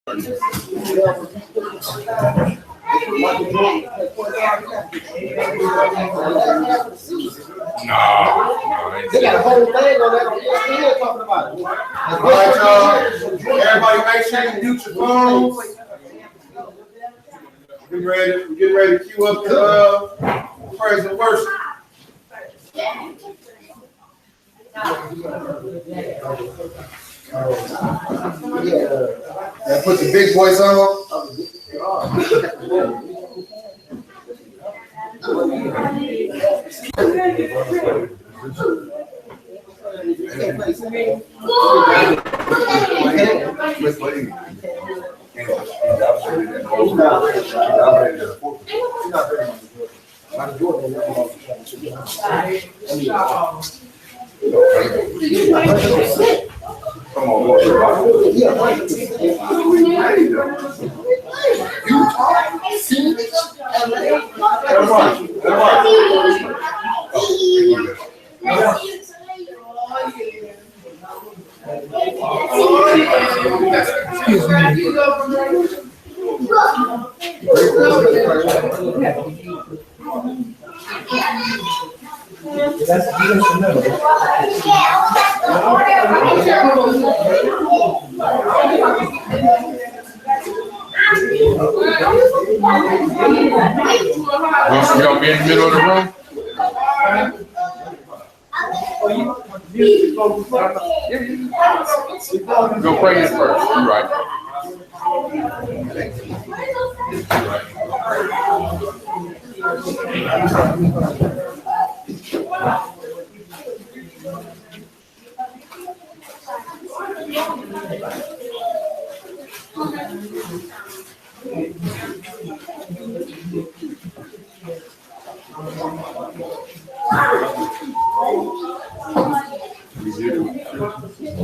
They got a whole thing on that. We're talking about it. All right, y'all. Everybody, make sure you mute your phones. We're getting ready to cue up the praise and worship. Yeah, put the big voice on. Come on, Lord. Y'all be in the middle of the room? Go pray in first. You're right.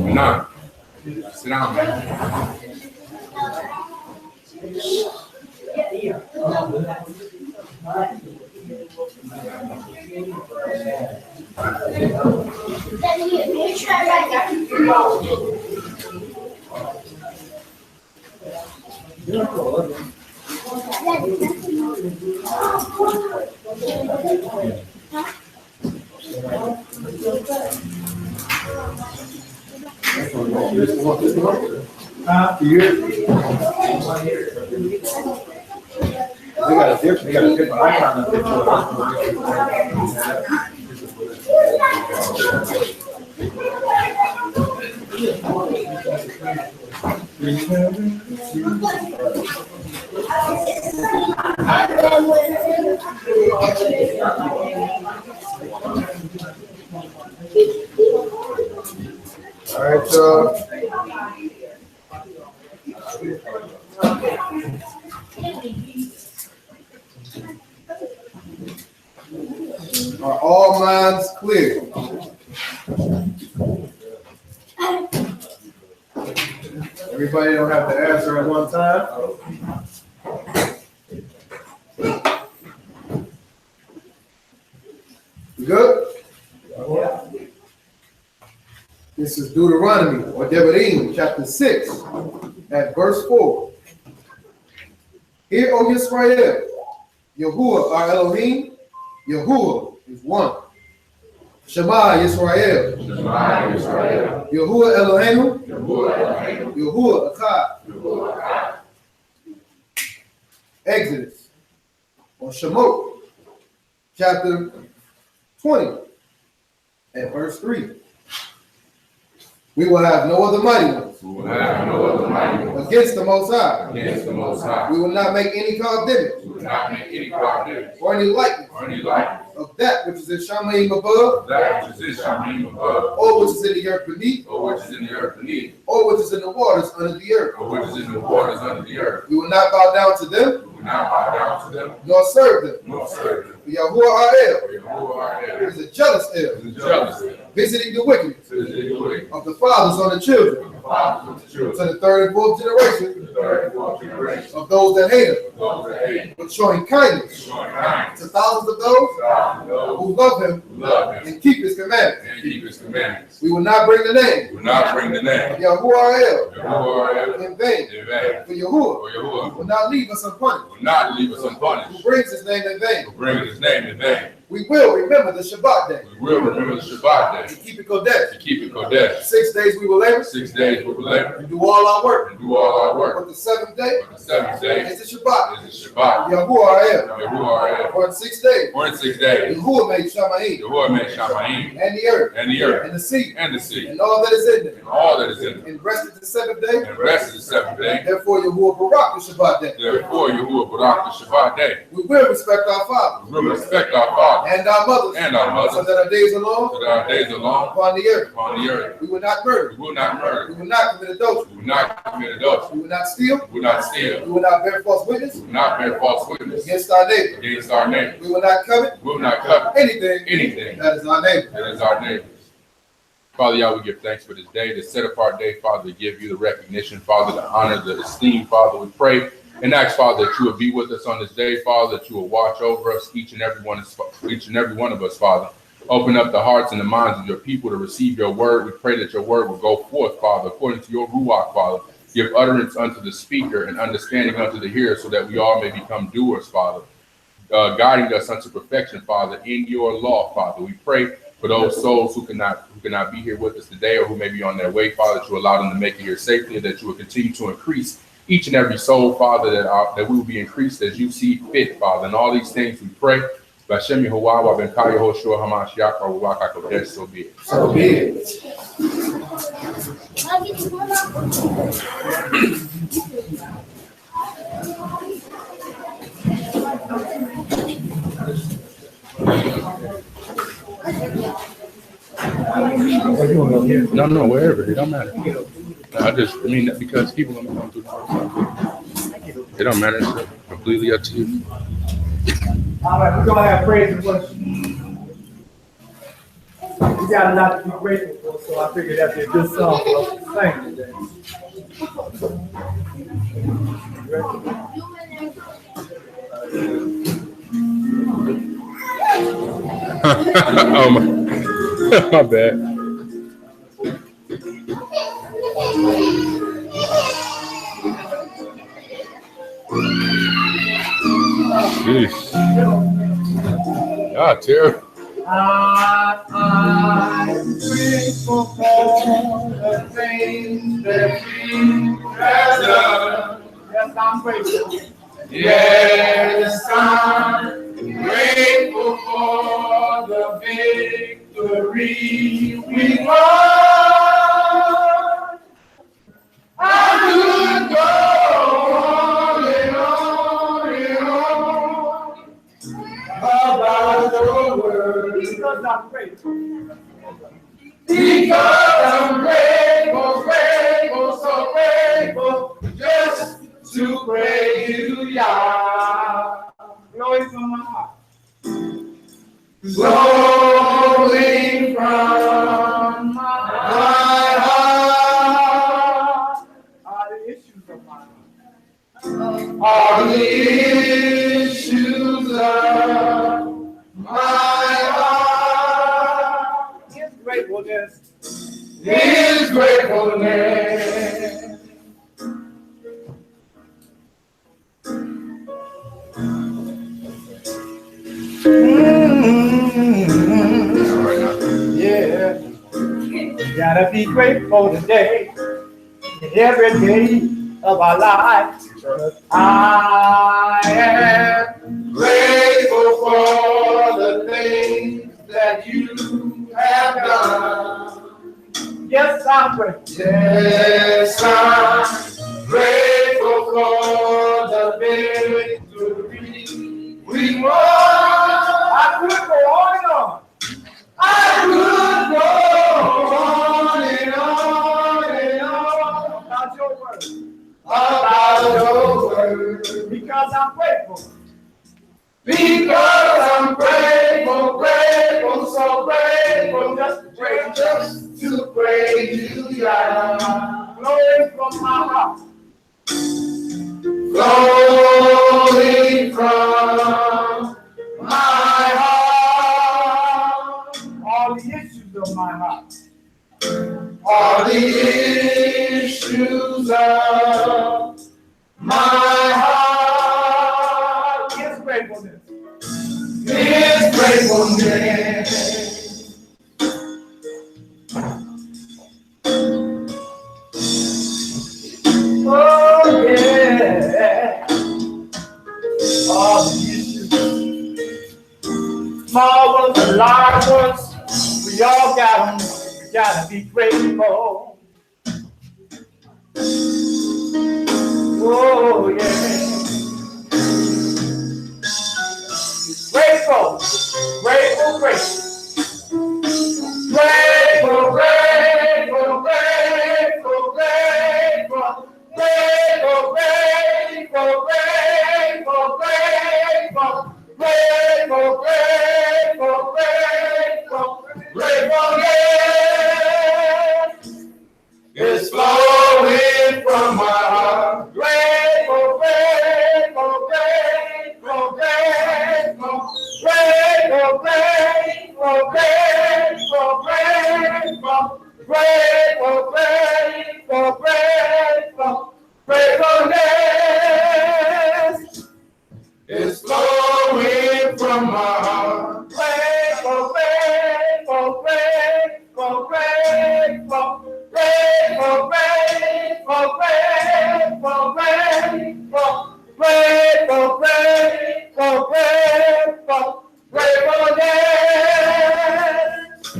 No. Sit down, man. They got a different icon up there. All right, are all minds clear? Everybody don't have to answer at one time. You good? This is Deuteronomy or Devarim, chapter 6, at verse 4. Hear, O Yisrael, Yahuwah our Elohim, Yahuwah is one. Shema Yisrael, Yahuwah Eloheinu, Yahuwah Echad. Exodus or Shemot, chapter 20, at verse 3. We will have no other mighty ones against the Most High. We will not make any carved image or any likeness of that which is in Shamayim above, or which is in the earth beneath, or which is in the waters under the earth. We will not bow down to them, nor serve them. Yahuwah our El is a jealous El, visiting the wickedness of the fathers on the children, to the third and fourth generation of those that hate him, but showing kindness to thousands of those who love him and keep his commandments. We will not bring the name of Yahuwah in vain. For Yahuwah will not leave us unpunished. Who brings his name in vain. We will remember the Shabbat day. To keep it Kodesh. 6 days we will labor. And do all our work. But the seventh day is the Shabbat. Yahuwah. For in 6 days. Yahuwah made Shamayim. And the earth. And the sea. And all that is in them. And rested the seventh day. Therefore Yahuwah barak the Shabbat day. We will respect our fathers. And our mothers. So that our days are long. Upon the earth. We will not murder. We will not commit adultery. We will not steal. We will not bear false witness. Against our neighbor. We will not covet. Anything that is our neighbor. Father, Yah, we give thanks for this day, this set apart day, Father. We give you the recognition, Father, the honor, the esteem, Father. We pray and ask, Father, that you will be with us on this day, Father, that you will watch over us, each and every one of us, Father. Open up the hearts and the minds of your people to receive your word. We pray that your word will go forth, Father, according to your ruach, Father. Give utterance unto the speaker and understanding unto the hearer, so that we all may become doers, Father. Guiding us unto perfection, Father, in your law, Father. We pray for those souls who cannot be here with us today, or who may be on their way, Father, that you allow them to make it here safely, and that you will continue to increase each and every soul, Father, that we will be increased as you see fit, Father. And all these things we pray. So be it. So be it. No, wherever. It don't matter. Because people are going to come through the house. It don't matter. It's completely up to you. All right, we're going to have praise and worship. We got a lot to be grateful for, so I figured that'd be a good song for us to sing today. Oh, my bad. Jeez. Ah, terrible. I'm grateful for the things that you have done. Yes, I'm grateful. Yes, I'm grateful for the victory we won. I could go on and on and on about your word. Because I'm grateful. Because I'm grateful, grateful, so grateful, just to praise you, Yah. Flowing from my heart. Flowing from my heart are the issues of my heart. Are the issues of my heart. His gratefulness. His gratefulness. Yeah, gotta be grateful today, every day of our lives. I am grateful for the things that you have done. Yes, I'm grateful. Yes, I'm grateful for the victory we won. I could go on and on. I could go on and on and on about your word. About your word. Because I'm grateful. Because I'm grateful, grateful, so grateful, just to praise you, Yah. flowing from my heart. Flowing from my heart. All the issues of my heart. All the issues of my heart. His gratefulness. His gratefulness. Oh, yeah. All the issues. Small ones and large ones. We all got them. We gotta be grateful. Oh, yeah. Grateful. Grateful, grateful. Grateful, grateful, grateful, grateful. Grateful, grateful, grateful, grateful. Grateful, grateful, grateful, grateful, yes. It's flowing from my heart. Grateful, grateful, grateful, grateful. Grateful, grateful, grateful, grateful. Grateful, grateful, grateful, gratefulness. It's flowing from my heart. Grateful, grateful, grateful, grateful. Grateful, grateful, grateful, grateful. Grateful, grateful, grateful, gratefulness.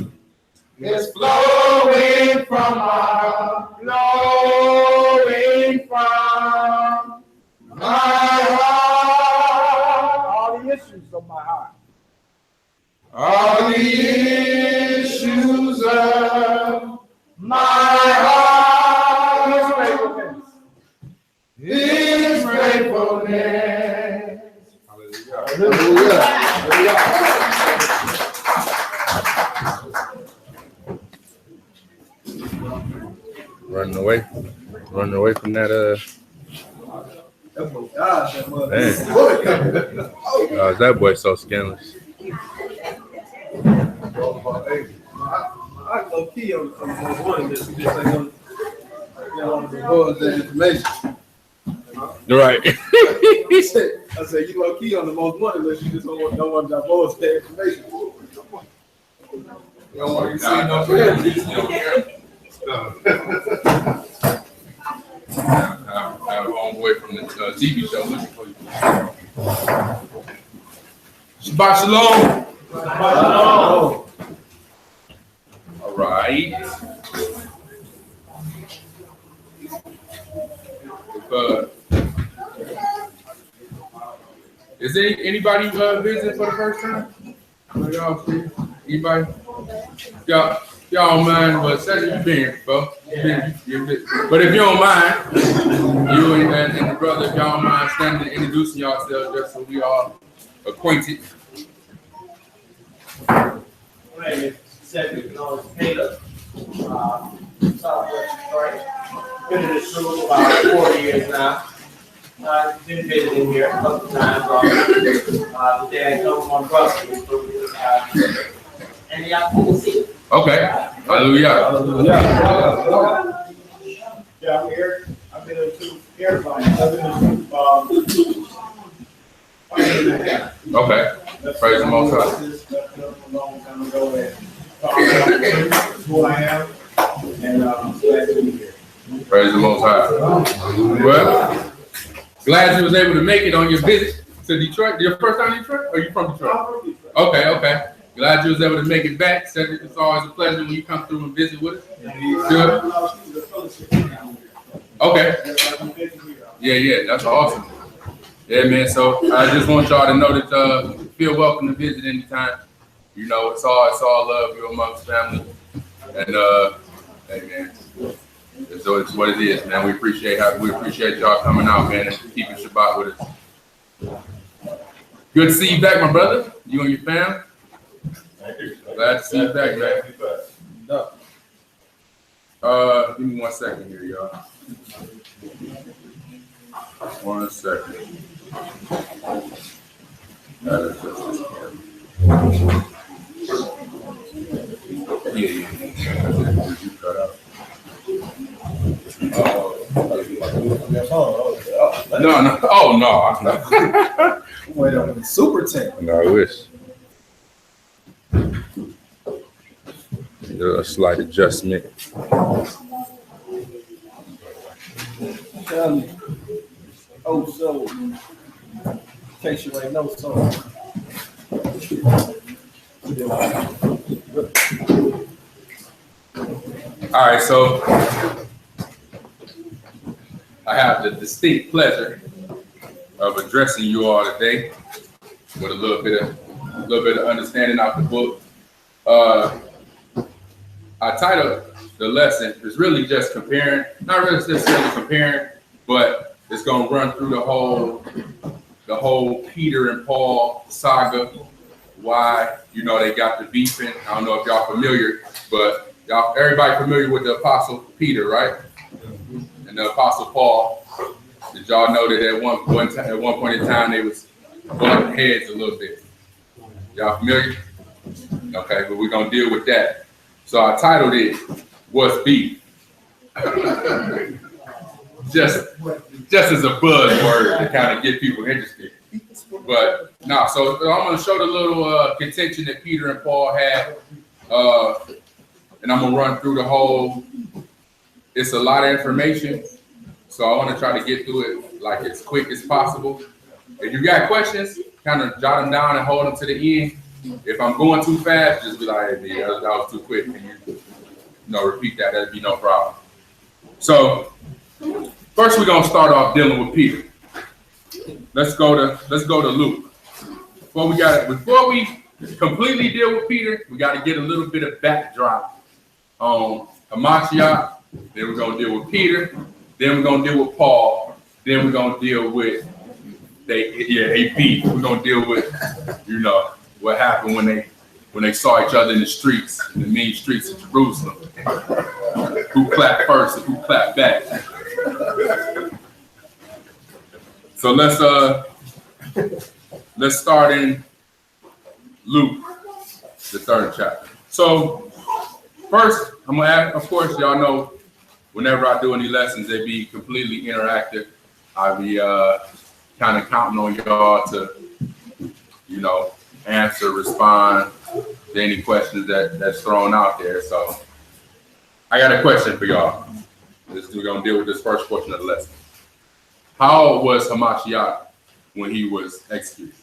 It's flowing from my heart. Flowing from My heart. all the issues of my heart. All the issues of my heart. His gratefulness. Running away from that. Man. Is that boy so scandalous? I go key on one of this. You just ain't gonna divulge that information. Right. I said you go key on the most wanted list. You just don't want to divulge that information. You don't want to see no friends. I have a homeboy from the TV show looking for you. Shabbat shalom. All right. Is there anybody visiting for the first time? Y'all see? Anybody? Y'all don't mind? Well, say you've been, bro. But if you don't mind, you and the brother, if y'all don't mind standing and introducing yourselves just so we all acquainted. My name is Cedric, known as Taylor. Southwest Detroit. Been in this room about 40 years now. I've been visiting here a couple times. Today I come with my brother. And y'all can see. Okay. Hallelujah. Yeah, I'm here. I've been into airplanes. I've been into Okay. Praise the Most High. a long time ago. Who I am. And I'm glad to be here. Praise the Most High. Well, glad you was able to make it on your visit to Detroit. Your first time in Detroit? Or you from Detroit? I'm from Detroit. Okay. Glad you was able to make it back. Cedric, it's always a pleasure when you come through and visit with us. Good. Okay. Yeah, that's awesome. Yeah, man. So I just want y'all to know that feel welcome to visit anytime. You know, it's all love. You're amongst family, and hey, man. So it's what it is, man. We appreciate y'all coming out, man, and keeping Shabbat with us. Good to see you back, my brother. You and your fam. Glad to see you back, man. Give me 1 second here, y'all. 1 second. Yeah. Did you cut out? No. Oh, no. Wait up, super tank. No, I wish. A slight adjustment. Oh, so in case you ain't know, so all right, so I have the distinct pleasure of addressing you all today with a little bit of understanding out the book. I titled the lesson is really just comparing, not really necessarily comparing, but it's going to run through the whole Peter and Paul saga. Why, they got the beefing. I don't know if y'all familiar, but everybody familiar with the Apostle Peter, right? And the Apostle Paul. Did y'all know that at one point in time they was butting heads a little bit? Y'all familiar? Okay, but we're gonna deal with that. So I titled it "What's Beef?" just as a buzzword to kind of get people interested. But no, so I'm gonna show the little contention that Peter and Paul had, and I'm gonna run through the whole. It's a lot of information, so I want to try to get through it like as quick as possible. If you got questions, kind of jot them down and hold them to the end. If I'm going too fast, just be like, hey, that was too quick. Can you repeat that? That'd be no problem. So first, we're gonna start off dealing with Peter. Let's go to Luke. Before we completely deal with Peter, we got to get a little bit of backdrop on Antioch. Then we're gonna deal with Peter. Then we're gonna deal with Paul. Then we're gonna deal with they beef. We're gonna deal with what happened when they saw each other in the streets, in the mean streets of Jerusalem. Who clapped first and who clapped back? So let's start in Luke, the 3rd chapter. So first, I'm gonna add, of course, y'all know whenever I do any lessons, they be completely interactive. I be kind of counting on y'all to, answer, respond to any questions that's thrown out there. So I got a question for y'all. We're gonna deal with this first portion of the lesson. How old was Hamashiach when he was executed?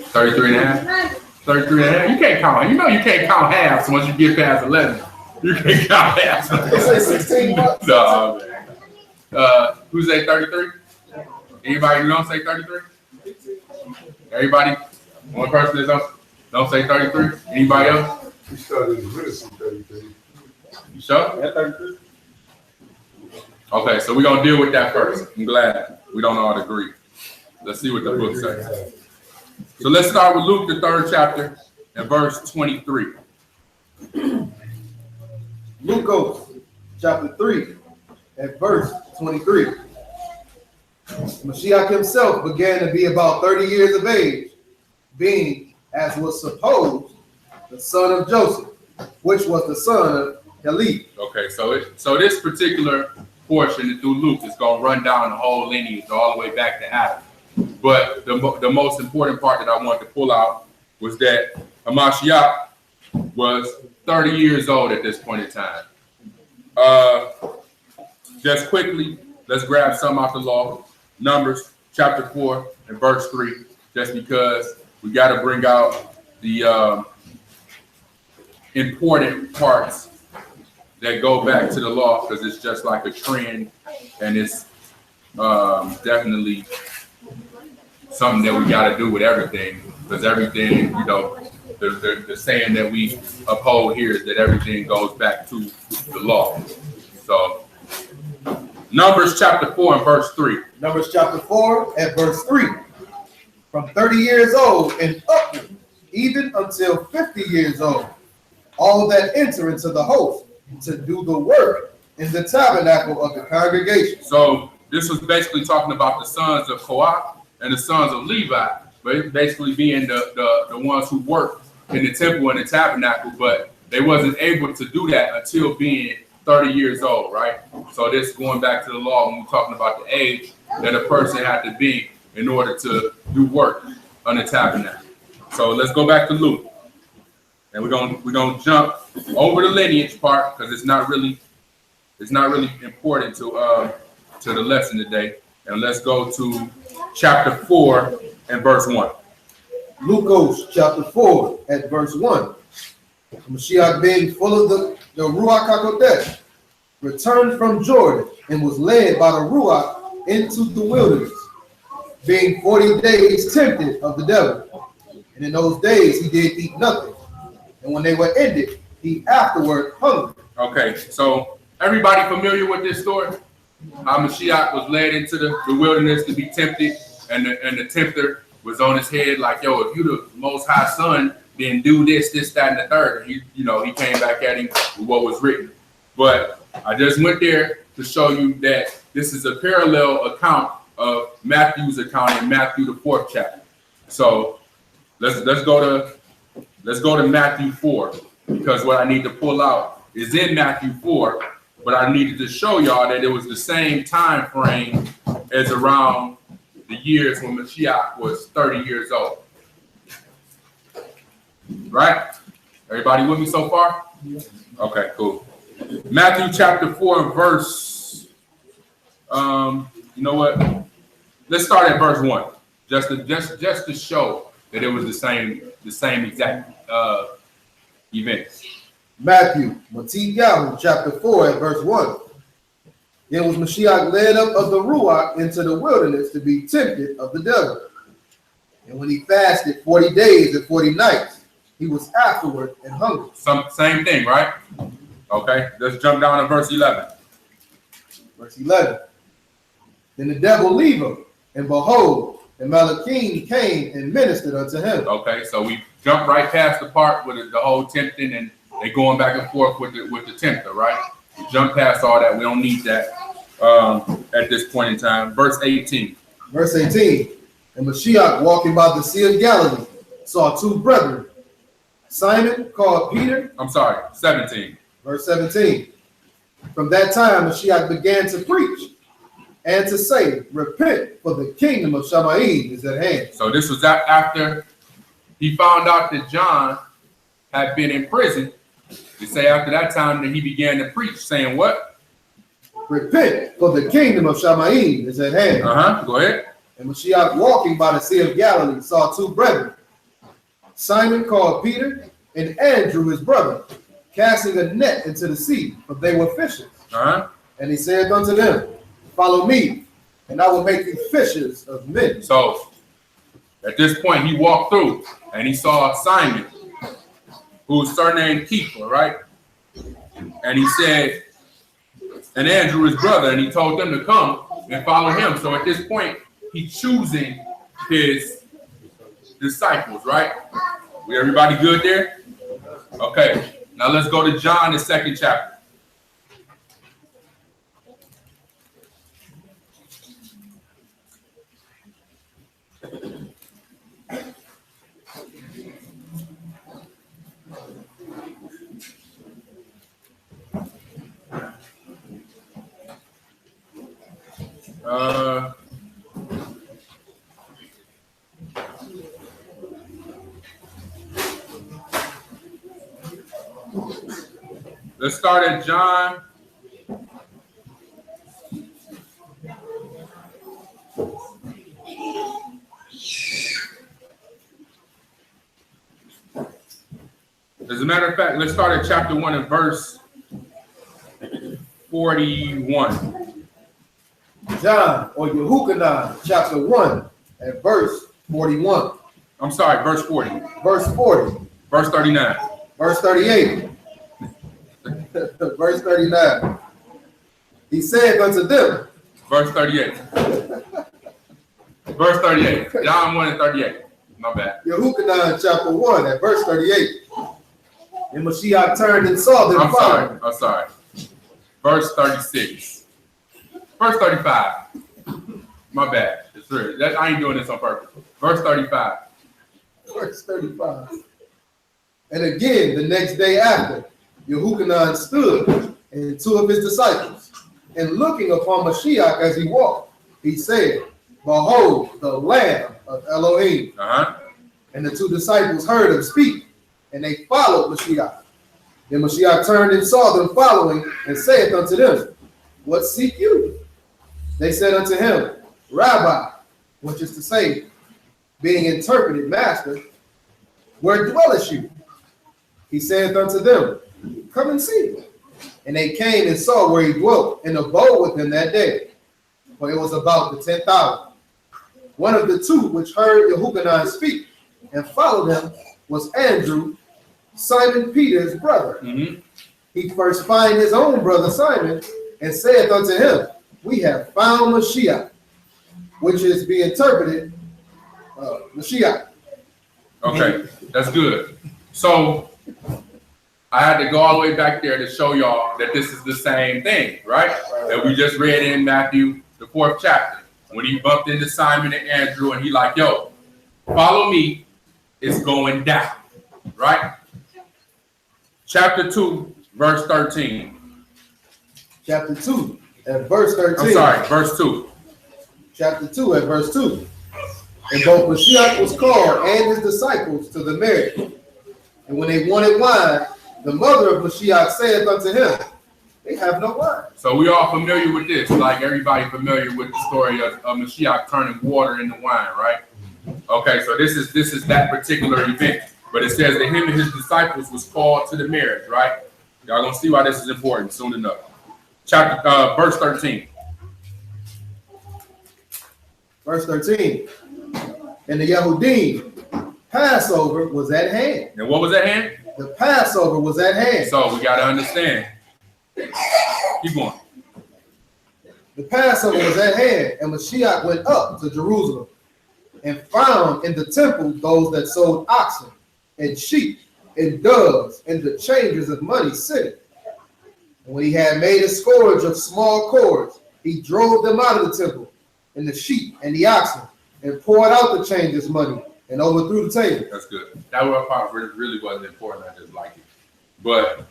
33 and a half? 33 and a half? You can't count. You can't count halves once you get past 11. You can't count halves. say 16 months. No, man. Who say 33? Anybody who don't say 33? Everybody? One person that don't say 33? Anybody else? We started in Genesis 33. You sure? Yeah, 33. Okay, so we're going to deal with that first. I'm glad we don't all agree. Let's see what the book says. So let's start with Luke, the 3rd chapter, and verse 23. Luke goes, chapter 3, at verse 23. Mashiach himself began to be about 30 years of age, being, as was supposed, the son of Joseph, which was the son of Heli. Okay, so this particular portion through Luke is going to run down the whole lineage all the way back to Adam. But the most important part that I wanted to pull out was that Hamashiach was 30 years old at this point in time. Just quickly, let's grab some out the law. Numbers chapter 4 and verse 3, just because we got to bring out the important parts that go back to the law, because it's just like a trend, and it's definitely something that we got to do with everything, because everything, the saying that we uphold here is that everything goes back to the law. So Numbers chapter 4 and verse 3. Numbers chapter 4 and verse 3. From 30 years old and upward, even until 50 years old, all that enter into the host to do the work in the tabernacle of the congregation. So this was basically talking about the sons of Kohath and the sons of Levi, but basically being the ones who worked in the temple and the tabernacle, but they wasn't able to do that until being 30 years old, right? So this going back to the law when we're talking about the age that a person had to be in order to do work on the tabernacle. So let's go back to Luke. And we're gonna jump over the lineage part because it's not really important to the lesson today. And let's go to chapter 4 and verse 1. Luke chapter 4 at verse 1. Mashiach being full of the Ruach HaKodesh returned from Jordan and was led by the Ruach into the wilderness, being 40 days tempted of the devil. And in those days he did eat nothing. And when they were ended, he afterward hungered. Okay, so everybody familiar with this story? How Mashiach was led into the wilderness to be tempted, and the tempter was on his head like, yo, if you the Most High Son, then do this, that, and the third. He came back at him with what was written. But I just went there to show you that this is a parallel account of Matthew's account in Matthew the 4th chapter. So let's go to Matthew 4, because what I need to pull out is in Matthew 4, but I needed to show y'all that it was the same time frame as around the years when Mashiach was 30 years old. Right? Everybody with me so far? Okay, cool. Matthew chapter 4 and verse, you know what? Let's start at verse 1, just to show that it was the same exact events. Matthew, chapter 4 at verse 1. Then was Mashiach led up of the Ruach into the wilderness to be tempted of the devil. And when he fasted 40 days and 40 nights, he was afterward and hungry. Same thing, right? Okay, let's jump down to verse 11. Verse 11. Then the devil leave him, and behold, and Malachim came and ministered unto him. Okay, so we jump right past the part with the whole tempting and they going back and forth with the tempter, right? We jump past all that. We don't need that at this point in time. Verse 18. Verse 18. And Mashiach, walking by the Sea of Galilee, saw two brethren, Simon called Peter. 17. Verse 17. From that time Mashiach began to preach and to say, repent, for the kingdom of Shamayim is at hand. So this was after he found out that John had been in prison. They say after that time that he began to preach, saying what? Repent, for the kingdom of Shamayim is at hand. Go ahead. And Mashiach, walking by the Sea of Galilee, saw two brethren, Simon called Peter, and Andrew his brother, casting a net into the sea, for they were fishers. And he said unto them, follow me, and I will make you fishers of men. So at this point, he walked through, and he saw Simon, who's surnamed Keeper, right? And he said, and Andrew his brother, and he told them to come and follow him. So at this point, he's choosing his disciples, right? Everybody good there? Okay, now let's go to John, the 2nd chapter. Let's start at John. As a matter of fact, let's start at chapter 1 and verse 41. John, or Yehukanan, chapter 1 and verse 41. I'm sorry, verse 40. Verse 40. Verse 39. Verse 38. Verse 39. He said unto them. Verse 38. Verse 38. John 1 and 38. My bad. Yehukanan chapter 1 at verse 38. And Mashiach turned and saw them following. I'm sorry. Verse 36. Verse 35. My bad. It's true. I ain't doing this on purpose. Verse 35. Verse 35. And again, the next day after, Yehuchanan stood and two of his disciples, and looking upon Mashiach as he walked, he said, Behold, the Lamb of Elohim. And the two disciples heard him speak, and they followed Mashiach. Then Mashiach turned and saw them following, and saith unto them, What seek you? They said unto him, Rabbi, which is to say, being interpreted, Master, where dwellest you? He saith unto them, Come and see. And they came and saw where he dwelt, and abode with him that day. For it was about the 10th hour. One of the two which heard Yehuchanan speak and followed him was Andrew, Simon Peter's brother. He first find his own brother Simon, and saith unto him, We have found Mashiach, which is be interpreted Mashiach. Okay, that's good. So I had to go all the way back there to show y'all that this is the same thing, right? That we just read in Matthew, the 4th chapter, when he bumped into Simon and Andrew, and he like, yo, follow me, it's going down, right? Chapter 2, verse 13. Chapter 2 at verse 13. I'm sorry, verse 2. Chapter 2 at verse 2. And both Mashiach was called and his disciples to the marriage. And when they wanted wine, the mother of Mashiach saith unto him, They have no wine. So we all familiar with this, like everybody familiar with the story of Mashiach turning water into wine, right? Okay, so this is that particular event. But it says that him and his disciples was called to the marriage, right? Y'all gonna see why this is important soon enough. Verse 13. Verse 13. And the Yehudim, Passover was at hand. And what was at hand? The Passover was at hand. So we got to understand. Keep going. The Passover was at hand, and Mashiach went up to Jerusalem and found in the temple those that sold oxen and sheep and doves and the changers of money sitting. And when he had made a scourge of small cords, he drove them out of the temple, and the sheep and the oxen, and poured out the changers' money and overthrew the table. That's good. That part really wasn't important. I just like it. But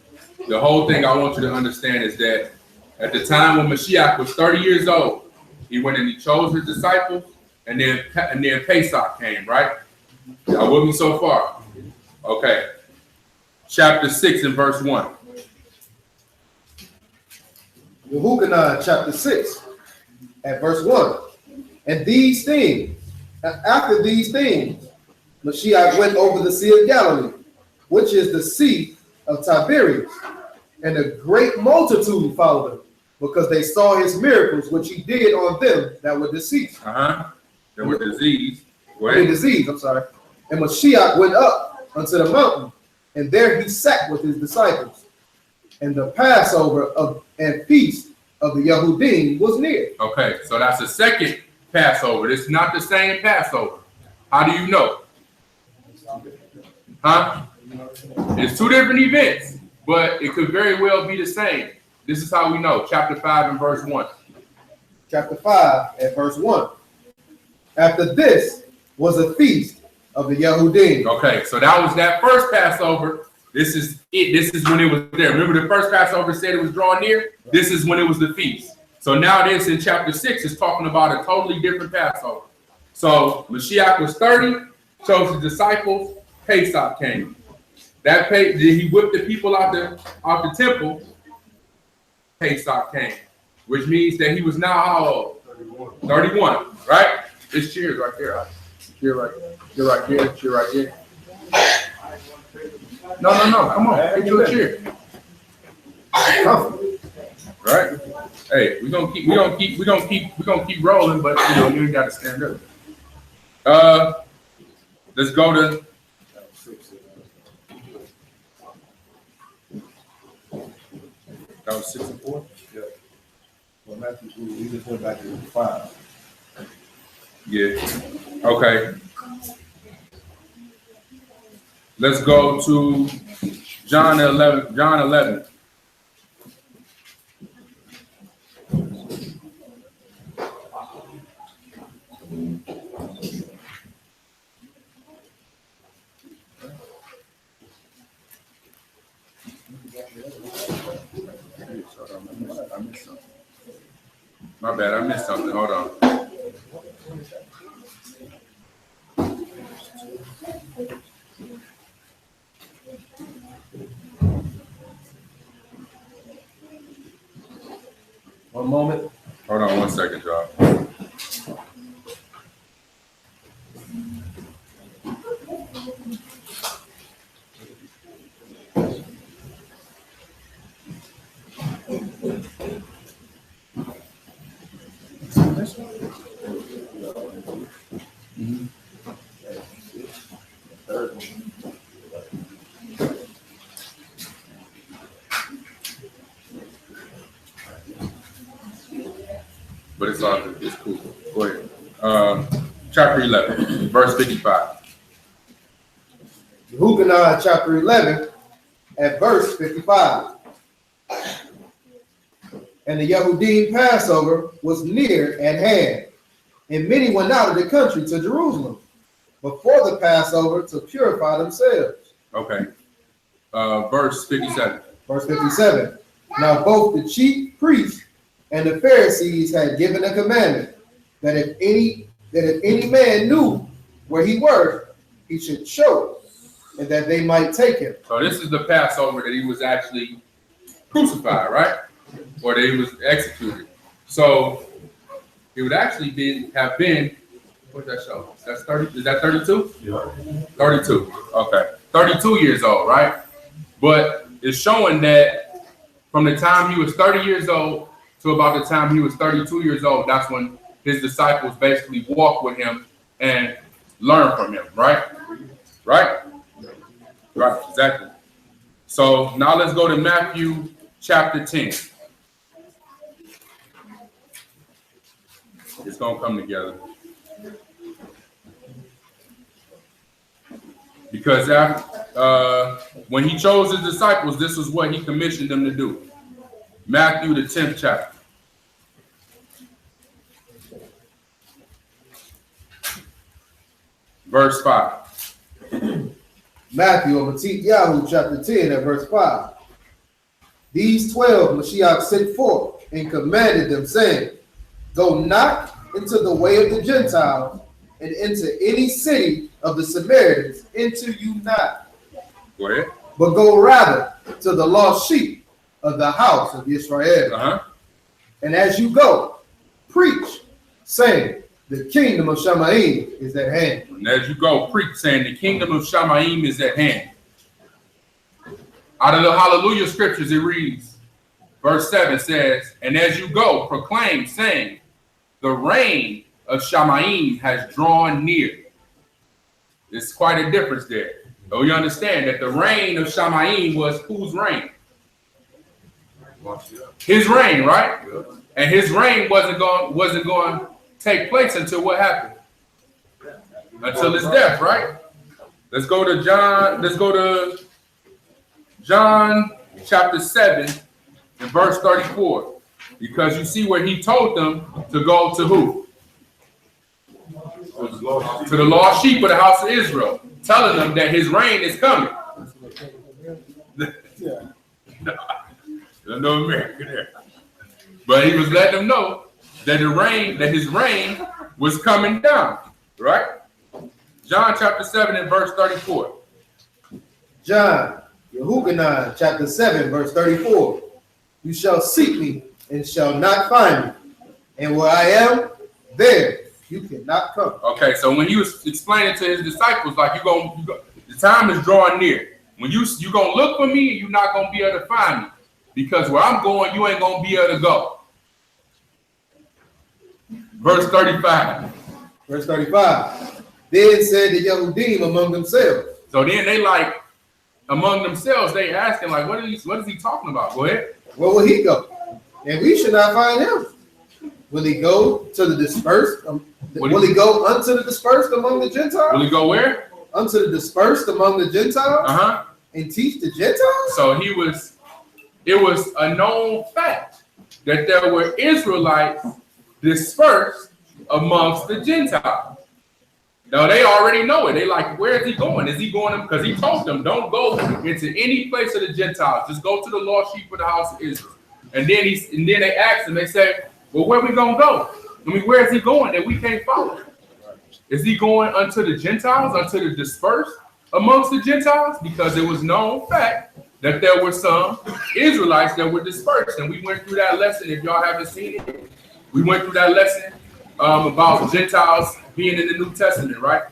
the whole thing I want you to understand is that at the time when Mashiach was 30 years old, he went and he chose his disciples, and then Pesach came, right? Y'all with me so far? Okay. Chapter 6 and verse 1. Yehuchanan, chapter 6, at verse 1. And these things, after these things, Mashiach went over the Sea of Galilee, which is the Sea of Tiberias, and a great multitude followed him, because they saw his miracles, which he did on them that were deceased. That were diseased. I'm sorry. And Mashiach went up unto the mountain, and there he sat with his disciples. And the Passover and feast of the Yehudim was near. Okay, so that's the second Passover. It's not the same Passover. How do you know? It's two different events, but it could very well be the same. This is how we know. Chapter 5 and verse 1. Chapter 5 and verse 1. After this was a feast of the Yehudim. Okay, so that was that first Passover. This is it. This is when it was there. Remember the first Passover said it was drawing near? This is when it was the feast. So now this in chapter 6 is talking about a totally different Passover. So Mashiach was 30, chose his disciples, Pesach came. He whipped the people out the temple, Pesach came, which means that he was now how old? 31, right? This cheers right there. Cheer right there. Cheer right there. No. Come on. Get you a cheer. Right? Hey, we're gonna keep rolling, but you ain't gotta stand up. Let's go to that was 6 and 4? Yeah. Well, Matthew, we just went back to 5. Yeah. Okay. Let's go to John 11. John 11. My bad, I missed something. Hold on. One moment. Hold on 1 second, y'all. But it's all good. It's cool. Go ahead. Chapter 11, verse 55. Yehukanah chapter 11 at verse 55. And the Yehudim Passover was near at hand, and many went out of the country to Jerusalem before the Passover to purify themselves. Okay. Verse 57. Verse 57. Now both the chief priests and the Pharisees had given a commandment that if any man knew where he were, he should show it, and that they might take him. So this is the Passover that he was actually crucified, right? Or that he was executed. So it would actually have been, what's that show? That's 30, is that 32? Yeah. 32, okay. 32 years old, right? But it's showing that from the time he was 30 years old to about the time he was 32 years old, that's when his disciples basically walked with him and learned from him, right? Right? Right, exactly. So now let's go to Matthew chapter 10. It's going to come together. Because when he chose his disciples, this is what he commissioned them to do. Matthew, the 10th chapter. Verse 5. Matthew or Yahoo chapter 10 at verse 5. These 12 Mashiach sent forth and commanded them, saying, go not into the way of the Gentiles, and into any city of the Samaritans enter you not. Go ahead. But go rather to the lost sheep of the house of Israel. Uh-huh. And as you go, preach, saying, the kingdom of Shamayim is at hand. And as you go, preach, saying, the kingdom of Shamayim is at hand. Out of the Hallelujah scriptures, it reads, verse 7 says, and as you go, proclaim, saying, the reign of Shamayim has drawn near. There's quite a difference there. So you understand that the reign of Shamayim was whose reign? His reign, right? And his reign wasn't going to take place until what happened? Until his death, right? Let's go to John. Let's go to John chapter 7 and verse 34. Because you see where he told them to go to who? To the lost sheep of the house of Israel, telling them that his reign is coming. No American there. But he was letting them know that his reign was coming down, right? John chapter 7 and verse 34. John, Yehukanah chapter 7 verse 34. You shall seek me and shall not find me, and where I am, there you cannot come. Okay, so when he was explaining to his disciples, like the time is drawing near. When you gonna look for me, you're not gonna be able to find me, because where I'm going, you ain't gonna be able to go. Verse 35. Verse 35. Then said the Yehudim among themselves. So then they among themselves, they asking like, what is he talking about? Go ahead. Where will he go? And we should not find him. Will he go to the dispersed? Will he go unto the dispersed among the Gentiles? Will he go where? Unto the dispersed among the Gentiles? Uh-huh. and teach the Gentiles? So it was a known fact that there were Israelites dispersed amongst the Gentiles. Now they already know it. They like, where is he going? Is he going? Because he told them, don't go into any place of the Gentiles. Just go to the lost sheep of the house of Israel. And then they asked him, they said, well, where we gonna go? I mean, where is he going that we can't follow? Is he going unto the Gentiles, unto the dispersed amongst the Gentiles? Because it was known fact that there were some Israelites that were dispersed. And we went through that lesson. If y'all haven't seen it, we went through that lesson about Gentiles being in the New Testament, right?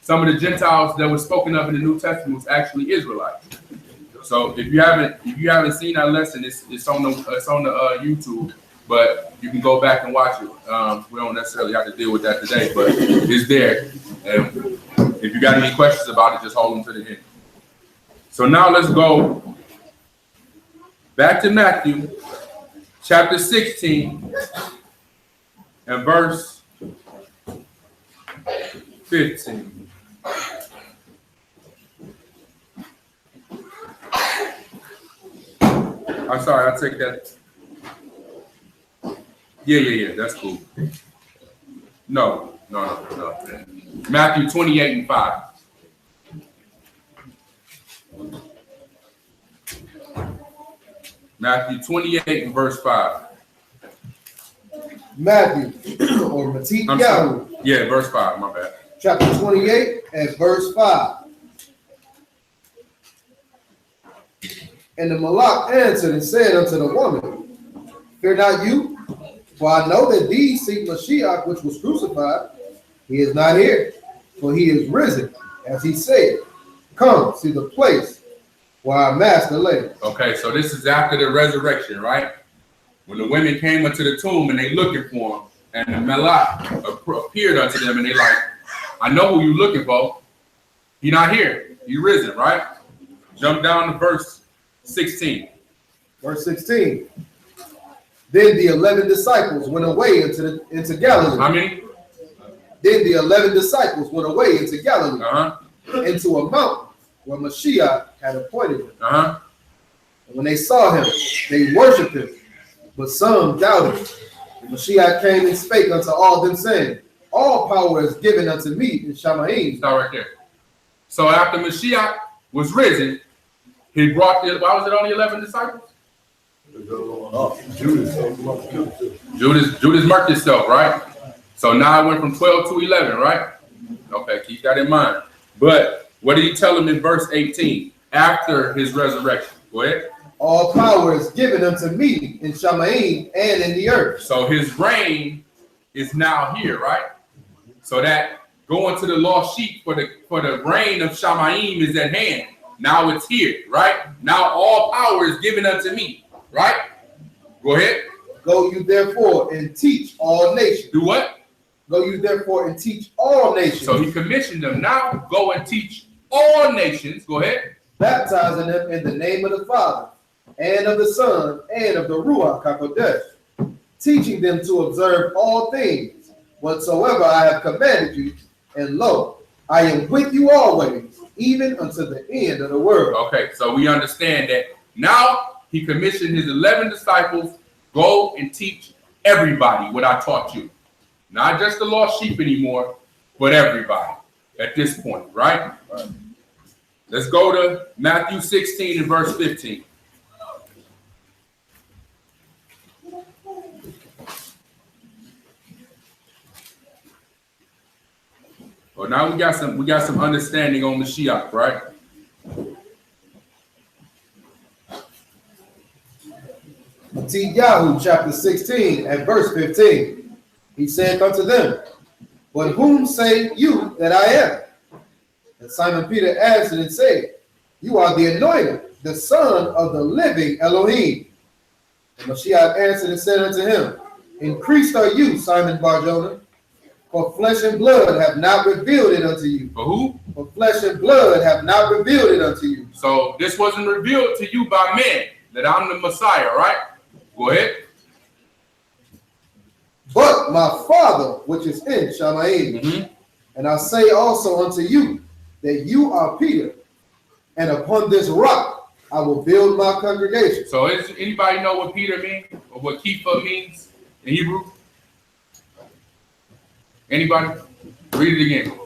Some of the Gentiles that were spoken of in the New Testament was actually Israelites. So if you haven't seen that lesson, it's on the YouTube, but you can go back and watch it. We don't necessarily have to deal with that today, but it's there. And if you got any questions about it, just hold them to the end. So now let's go back to Matthew chapter 16 and verse 15. I'm sorry, I'll take that. Yeah, that's cool. No. Matthew 28 and 5. Matthew 28 and verse 5. Matthew, or Matthew. Yeah, verse 5, my bad. Chapter 28 and verse 5. And the Malak answered and said unto the woman, fear not you, for I know that these seek Mashiach, which was crucified. He is not here, for he is risen, as he said. Come, see the place where our master lay. Okay, so this is after the resurrection, right? When the women came into the tomb and they looking for him, and the Malak appeared unto them, and they like, I know who you looking for. He not here. He risen, right? Jump down to verse 16. Verse 16. Then the 11 disciples went away into Galilee. How many? Then the 11 disciples went away into Galilee, into a mountain where Mashiach had appointed them. And when they saw him, they worshipped him, but some doubted. And Mashiach came and spake unto all them, saying, all power is given unto me in Shamaim. Stop right there. So after Mashiach was risen, he brought why was it only 11 disciples? Judas marked himself, right? So now it went from 12 to 11, right? Okay, keep that in mind. But what did he tell them in verse 18 after his resurrection? Go ahead. All power is given unto me in Shamaim and in the earth. So his reign is now here, right? So that going to the lost sheep for the reign of Shamaim is at hand. Now it's here, right? Now all power is given unto me, right? Go ahead. Go you therefore and teach all nations. Do what? Go you therefore and teach all nations. So he commissioned them. Now go and teach all nations. Go ahead. Baptizing them in the name of the Father and of the Son and of the Ruach HaKodesh, teaching them to observe all things whatsoever I have commanded you. And lo, I am with you always, even unto the end of the world. Okay, so we understand that now he commissioned his 11 disciples, go and teach everybody what I taught you. Not just the lost sheep anymore, but everybody at this point, right? Let's go to Matthew 16 and verse 15. Well, now we got some understanding on Mashiach, right? Antioch chapter 16 and verse 15. He said unto them, but whom say you that I am? And Simon Peter answered and said, you are the anointed, the Son of the living Elohim. And Mashiach answered and said unto him, increased are you, Simon Bar-Jonah, for flesh and blood have not revealed it unto you. For who? For flesh and blood have not revealed it unto you. So this wasn't revealed to you by men, that I'm the Messiah, right? Go ahead. But my Father, which is in Shamaim, and I say also unto you, that you are Peter, and upon this rock I will build my congregation. So does anybody know what Peter means or what Kepha means in Hebrew? Anybody? Read it again.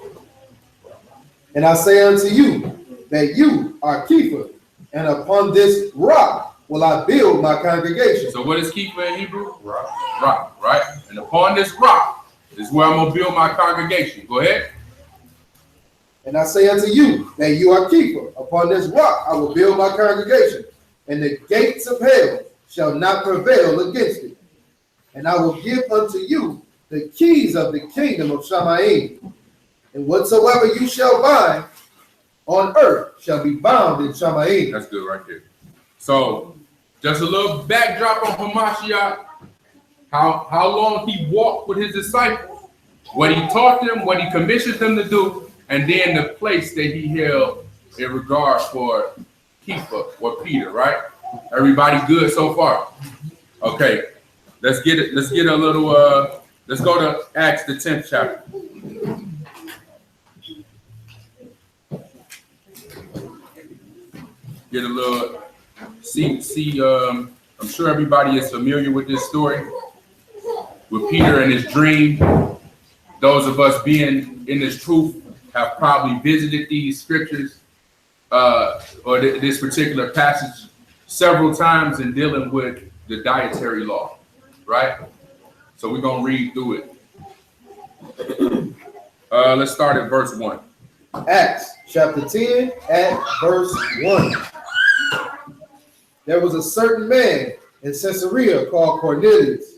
And I say unto you that you are Kepha, and upon this rock will I build my congregation. So what is Kepha in Hebrew? Rock. Rock, right? And upon this rock is where I'm going to build my congregation. Go ahead. And I say unto you that you are Kepha, upon this rock I will build my congregation, and the gates of hell shall not prevail against it. And I will give unto you the keys of the kingdom of Shamayim. And whatsoever you shall bind on earth shall be bound in Shamayim. That's good right there. So just a little backdrop on Hamashiach, how long he walked with his disciples, what he taught them, what he commissioned them to do, and then the place that he held in regard for Kepha or Peter, right? Everybody good so far? Okay, let's get a little let's go to Acts the 10th chapter. Get a little I'm sure everybody is familiar with this story with Peter and his dream. Those of us being in this truth have probably visited these scriptures or this particular passage several times in dealing with the dietary law, right? So we're going to read through it. Let's start at verse 1. Acts chapter 10 at verse 1. There was a certain man in Caesarea called Cornelius,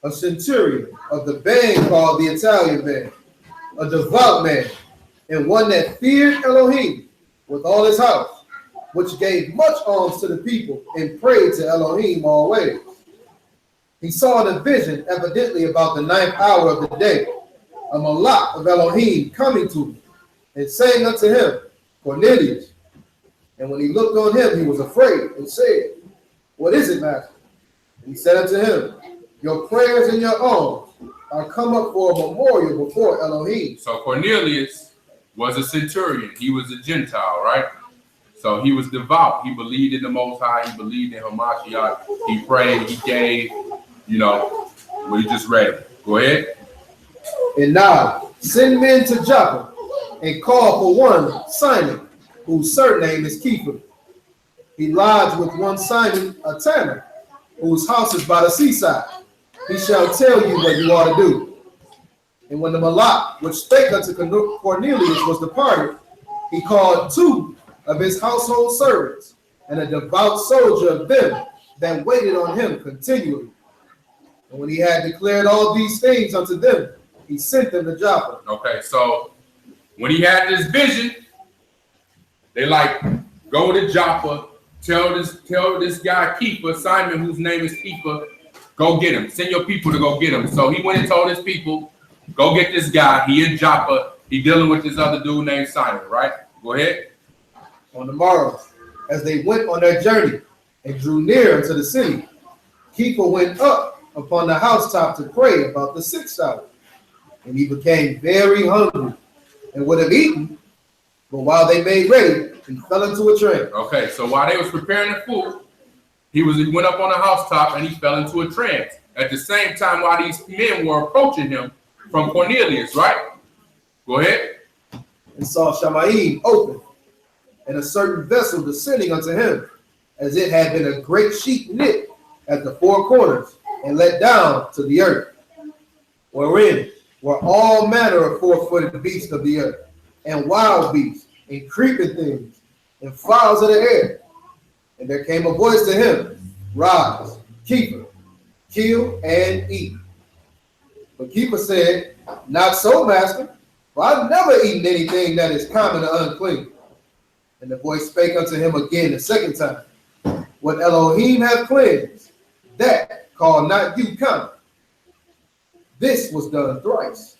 a centurion of the band called the Italian band, a devout man, and one that feared Elohim with all his house, which gave much alms to the people and prayed to Elohim always. He saw in a vision, evidently about the 9th hour of the day, a malach of Elohim coming to him and saying unto him, Cornelius. And when he looked on him, he was afraid and said, What is it, master? And he said unto him, Your prayers and your alms are come up for a memorial before Elohim. So Cornelius was a centurion. He was a Gentile, right? So he was devout. He believed in the Most High. He believed in Hamashiach. He prayed. He gave, what he just read. Go ahead. And now send men to Joppa and call for one Simon, whose surname is Kepha. He lodged with one Simon, a tanner, whose house is by the seaside. He shall tell you what you ought to do. And when the malach which spake unto Cornelius was departed, he called 2 of his household servants and a devout soldier of them that waited on him continually. And when he had declared all these things unto them, he sent them to Joppa. Okay, so when he had this vision, they go to Joppa, tell this guy Kepha, Simon, whose name is Kepha, go get him. Send your people to go get him. So he went and told his people, go get this guy. He in Joppa. He dealing with this other dude named Simon, right? Go ahead. On the morrow, as they went on their journey and drew near unto the city, Kepha went up upon the housetop to pray about the 6th hour. And he became very hungry and would have eaten, but while they made ready, he fell into a trance. Okay, so while they was preparing the food, he went up on the housetop and he fell into a trance. At the same time, while these men were approaching him from Cornelius, right? Go ahead. And saw Shamayim open, and a certain vessel descending unto him, as it had been a great sheet knit at the 4 corners, and let down to the earth, wherein were all manner of 4-footed beasts of the earth, and wild beasts, and creeping things, and fowls of the air. And there came a voice to him, Rise, Kepha, kill and eat. But Kepha said, Not so, master, for I've never eaten anything that is common or unclean. And the voice spake unto him again the second time, What Elohim hath cleansed, that call not you common. This was done thrice,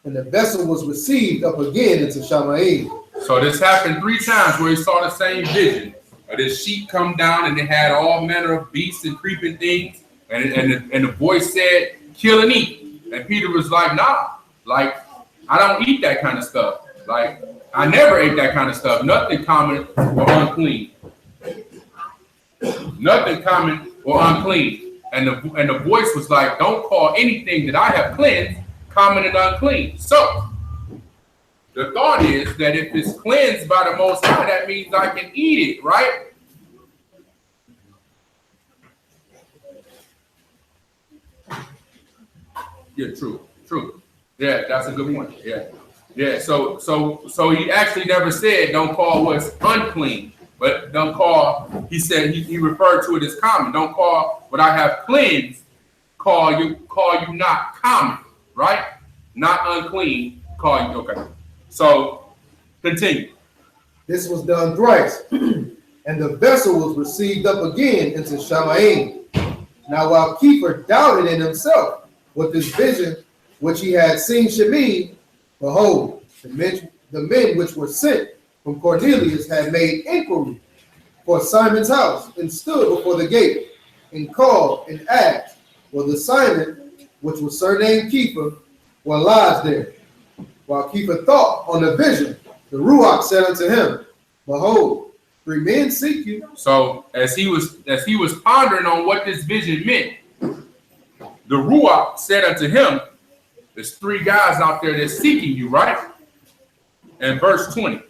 and the vessel was received up again into Shamayim. So this happened 3 times where he saw the same vision. This sheet come down and it had all manner of beasts and creeping things. And the voice said, kill and eat. And Peter was like, nah, I don't eat that kind of stuff. I never ate that kind of stuff. Nothing common or unclean. Nothing common or unclean. And the voice was like, don't call anything that I have cleansed common and unclean. So the thought is that if it's cleansed by the Most High, that means I can eat it, right? Yeah, true. Yeah, that's a good point. Yeah. So he actually never said don't call what's unclean, but don't call. He said he referred to it as common. Don't call what I have cleansed. Call you not common, right? Not unclean. Call you okay. So continue. This was done thrice, and the vessel was received up again into Shamayim. Now while Kepha doubted in himself with this vision which he had seen Shemi, behold, the men which were sent from Cornelius had made inquiry for Simon's house, and stood before the gate, and called and asked, whether Simon, which was surnamed Kepha, were lodged there. While Kepha thought on the vision, the Ruach said unto him, behold, 3 men seek you. So as he was pondering on what this vision meant, the Ruach said unto him, there's 3 guys out there that's seeking you, right? And verse 20.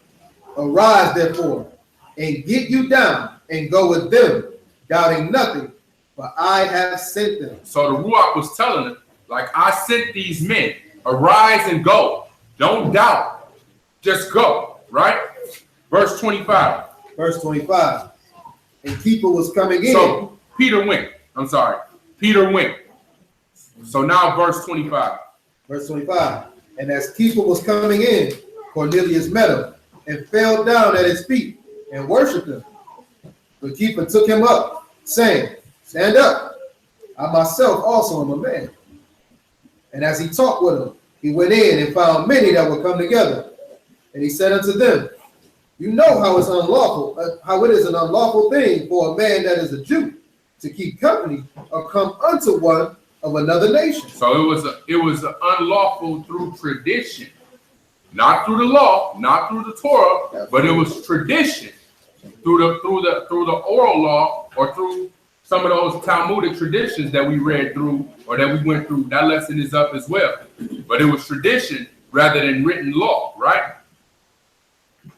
Arise, therefore, and get you down, and go with them, doubting nothing, for I have sent them. So the Ruach was telling him, like, I sent these men. Arise and go. Don't doubt. Just go, right? Verse 25. Verse 25. And Kepha was coming in. So Peter went. Peter went. So now verse 25. Verse 25. And as Kepha was coming in, Cornelius met him and fell down at his feet and worshipped him. But Kepha took him up, saying, stand up. I myself also am a man. And as he talked with him, he went in and found many that were come together. And he said unto them, you know how it is an unlawful thing for a man that is a Jew to keep company or come unto one of another nation. So it was unlawful through tradition, not through the law, not through the Torah, but it was tradition through the oral law, or through some of those Talmudic traditions that we read through or that we went through. That lesson is up as well. But it was tradition rather than written law, right?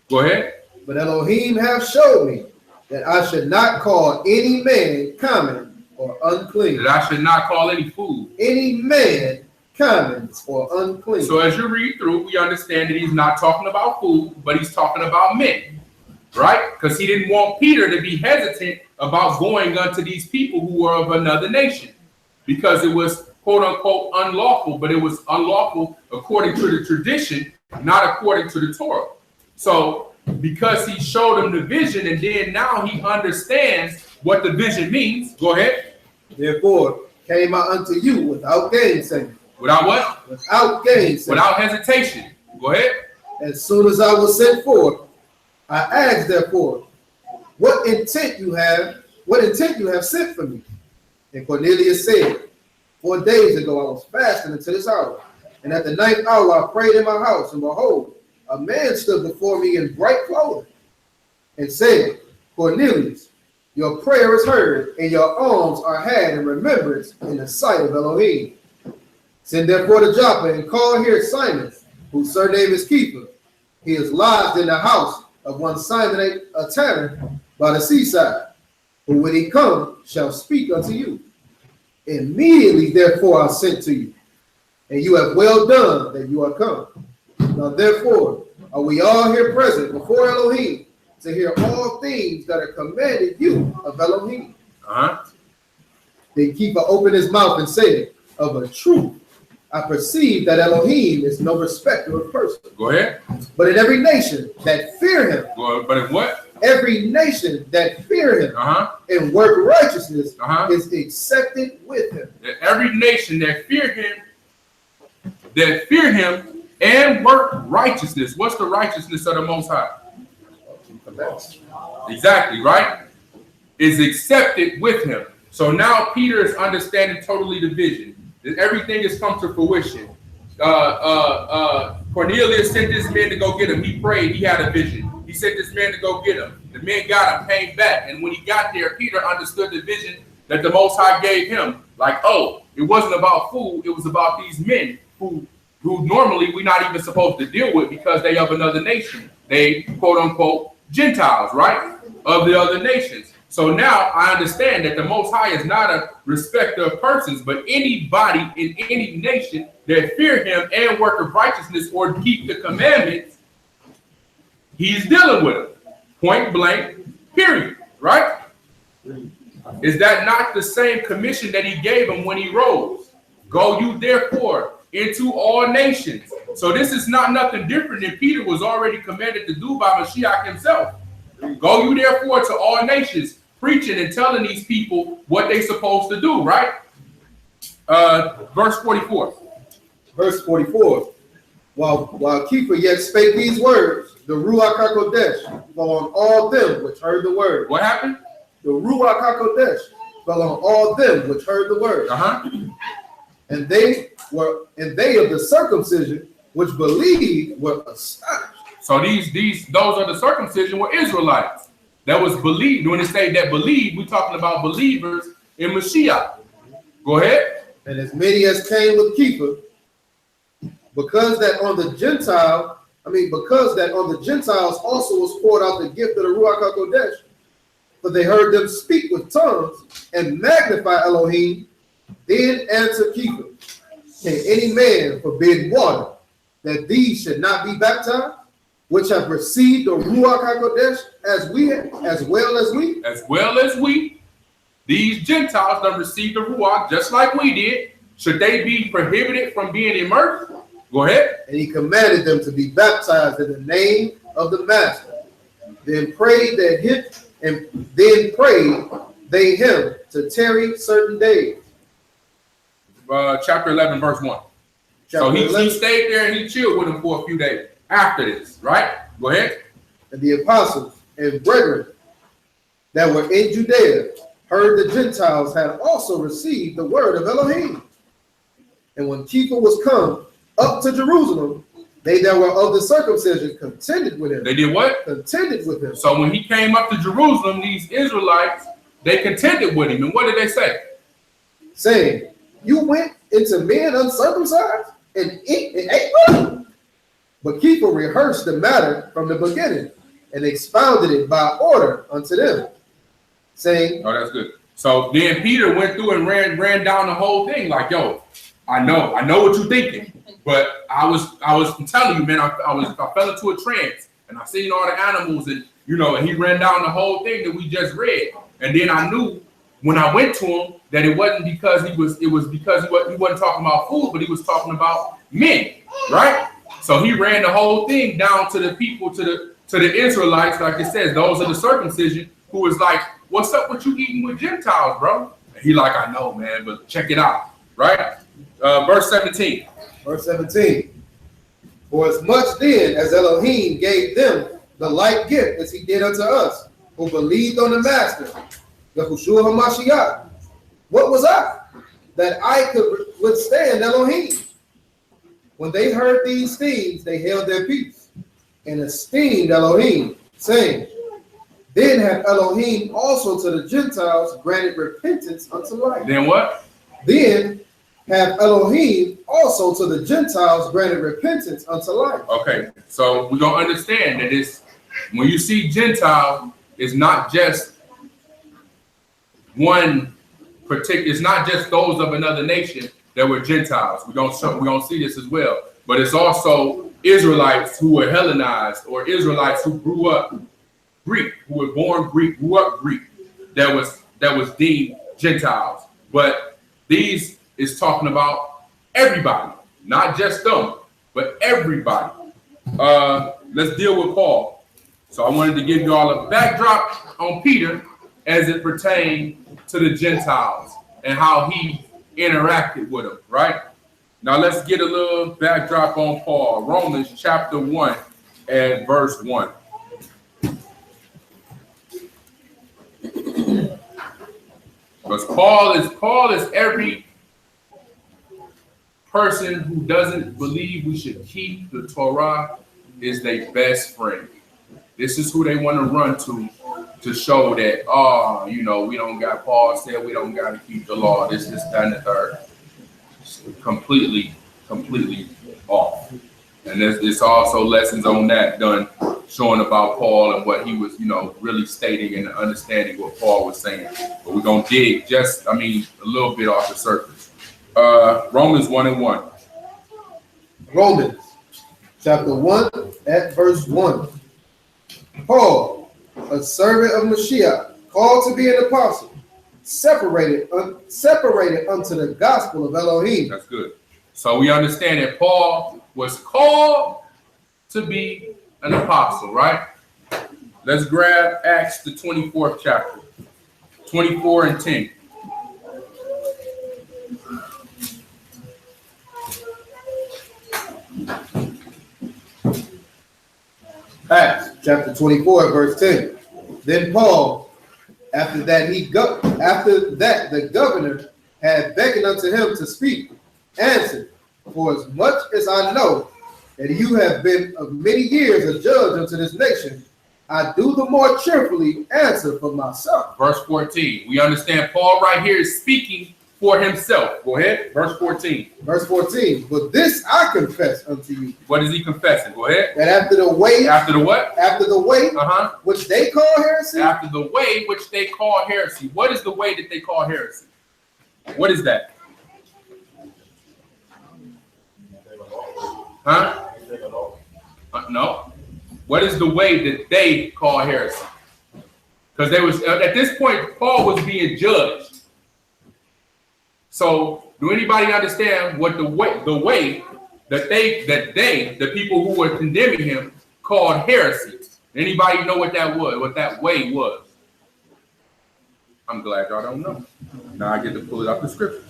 Go ahead. But Elohim have showed me that I should not call any man common or unclean. That I should not call any food. Any man common or unclean. So as you read through, we understand that he's not talking about food, but he's talking about men, right? Because he didn't want Peter to be hesitant about going unto these people who were of another nation, because it was quote unquote unlawful, but it was unlawful according to the tradition, not according to the Torah. So because he showed him the vision, and then now he understands what the vision means. Go ahead. Therefore came I unto you without gainsaying. Without what? Without gainsaying. Without hesitation. Go ahead. As soon as I was sent forth, I asked therefore, what intent you have sent for me? And Cornelius said, 4 days ago I was fasting until this hour, and at the 9th hour I prayed in my house, and behold, a man stood before me in bright clothing, and said, Cornelius, your prayer is heard, and your alms are had in remembrance in the sight of Elohim. Send therefore to Joppa, and call here Simon, whose surname is Kepha. He is lodged in the house of one Simon a tanner by the seaside, who when he come shall speak unto you. Immediately therefore I sent to you, and you have well done that you are come. Now therefore are we all here present before Elohim to hear all things that are commanded you of Elohim. Then Kepha opened his mouth and said, of a truth I perceive that Elohim is no respecter of persons. Go ahead. But in every nation that fear him. But in what? Every nation that fear him and work righteousness is accepted with him. Every nation that fear him and work righteousness. What's the righteousness of the Most High? Exactly, right? Is accepted with him. So now Peter is understanding totally the vision. That everything has come to fruition. Cornelius sent this man to go get him. He prayed. He had a vision. He sent this man to go get him. The man got him, came back. And when he got there, Peter understood the vision that the Most High gave him. Like, oh, it wasn't about food. It was about these men who normally we're not even supposed to deal with because they of another nation. They, quote unquote, Gentiles, right? Of the other nations. So now I understand that the Most High is not a respecter of persons, but anybody in any nation that fear him and work of righteousness or keep the commandments, he's dealing with them. Point blank, period, right? Is that not the same commission that he gave him when he rose? Go you therefore into all nations. So this is not nothing different than Peter was already commanded to do by Mashiach himself. Go you therefore to all nations, preaching and telling these people what they're supposed to do, right? Verse 44. Verse 44. While Kepha yet spake these words, the Ruach HaKodesh fell on all them which heard the word. What happened? The Ruach HaKodesh fell on all them which heard the word. And they of the circumcision which believed were astonished. So those of the circumcision were Israelites that was believed. When it say that believed, we're talking about believers in Mashiach. Go ahead. And as many as came with Kepha, because that on the Gentiles also was poured out the gift of the Ruach HaKodesh, for they heard them speak with tongues and magnify Elohim. Then answered Kepha, can any man forbid water that these should not be baptized, which have received the Ruach HaKodesh as well as we? As well as we. These Gentiles that received the Ruach just like we did. Should they be prohibited from being immersed? Go ahead. And he commanded them to be baptized in the name of the Master. Then prayed they him to tarry certain days. Chapter 11, verse 1. So he stayed there and he chilled with him for a few days after this, right? Go ahead. And the apostles and brethren that were in Judea heard the Gentiles had also received the word of Elohim. And when Kepha was come up to Jerusalem, they that were of the circumcision contended with him. They did what? Contended with him. So when he came up to Jerusalem, these Israelites, they contended with him. And what did they say? Saying, you went into men uncircumcised and ate with them? But Kepha rehearsed the matter from the beginning and expounded it by order unto them, saying, oh, that's good. So then Peter went through and ran down the whole thing like, yo, I know what you're thinking, but I was telling you, man, I fell into a trance and I seen all the animals and and he ran down the whole thing that we just read. And then I knew when I went to him that it wasn't because he wasn't talking about food, but he was talking about men, right? So he ran the whole thing down to the people, to the Israelites, like it says, those of the circumcision, who was like, what's up with you eating with Gentiles, bro? And he like, I know, man, but check it out, right? Verse 17. Verse 17. For as much then as Elohim gave them the like gift as he did unto us, who believed on the Master, the Yahushua HaMashiach, what was I, that I could withstand Elohim? When they heard these things, they held their peace and esteemed Elohim, saying, then hath Elohim also to the Gentiles granted repentance unto life. Then what? Then hath Elohim also to the Gentiles granted repentance unto life. Okay, so we're going to understand that when you see Gentile, it's not just it's not just those of another nation that were Gentiles. We're going to see this as well. But it's also Israelites who were Hellenized, or Israelites who grew up Greek, who were born Greek, grew up Greek, that was deemed Gentiles. But these is talking about everybody, not just them, but everybody. Let's deal with Paul. So I wanted to give you all a backdrop on Peter as it pertained to the Gentiles and how he interacted with them, right? Now let's get a little backdrop on Paul. Romans chapter 1 and verse 1. Because Paul is every person who doesn't believe we should keep the Torah is their best friend. This is who they want to run to show that, oh, you know, we don't got, Paul said we don't got to keep the law, this, that, and the third. It's completely off. And there's also lessons on that done, showing about Paul and what he was, you know, really stating and understanding what Paul was saying. But we're going to dig just, a little bit off the surface. Romans 1:1. Romans chapter 1 at verse 1. Paul, a servant of Mashiach, called to be an apostle, separated unto the gospel of Elohim. That's good. So we understand that Paul was called to be an apostle, right? Let's grab Acts, the 24th chapter, 24 and 10. Acts chapter 24, verse 10. Then Paul, after that the governor had beckoned unto him to speak, answered, for as much as I know that you have been of many years a judge unto this nation, I do the more cheerfully answer for myself. Verse 14. We understand Paul right here is speaking for himself. Go ahead. Verse 14. Verse 14. But this I confess unto you. What is he confessing? Go ahead. That after the way. After the what? After the way. Which they call heresy. After the way which they call heresy. What is the way that they call heresy? What is that? No. What is the way that they call heresy? Because there was at this point Paul was being judged. So do anybody understand what the way that the people who were condemning him called heresy? Anybody know what that was? What that way was? I'm glad y'all don't know. Now I get to pull it up the scripture.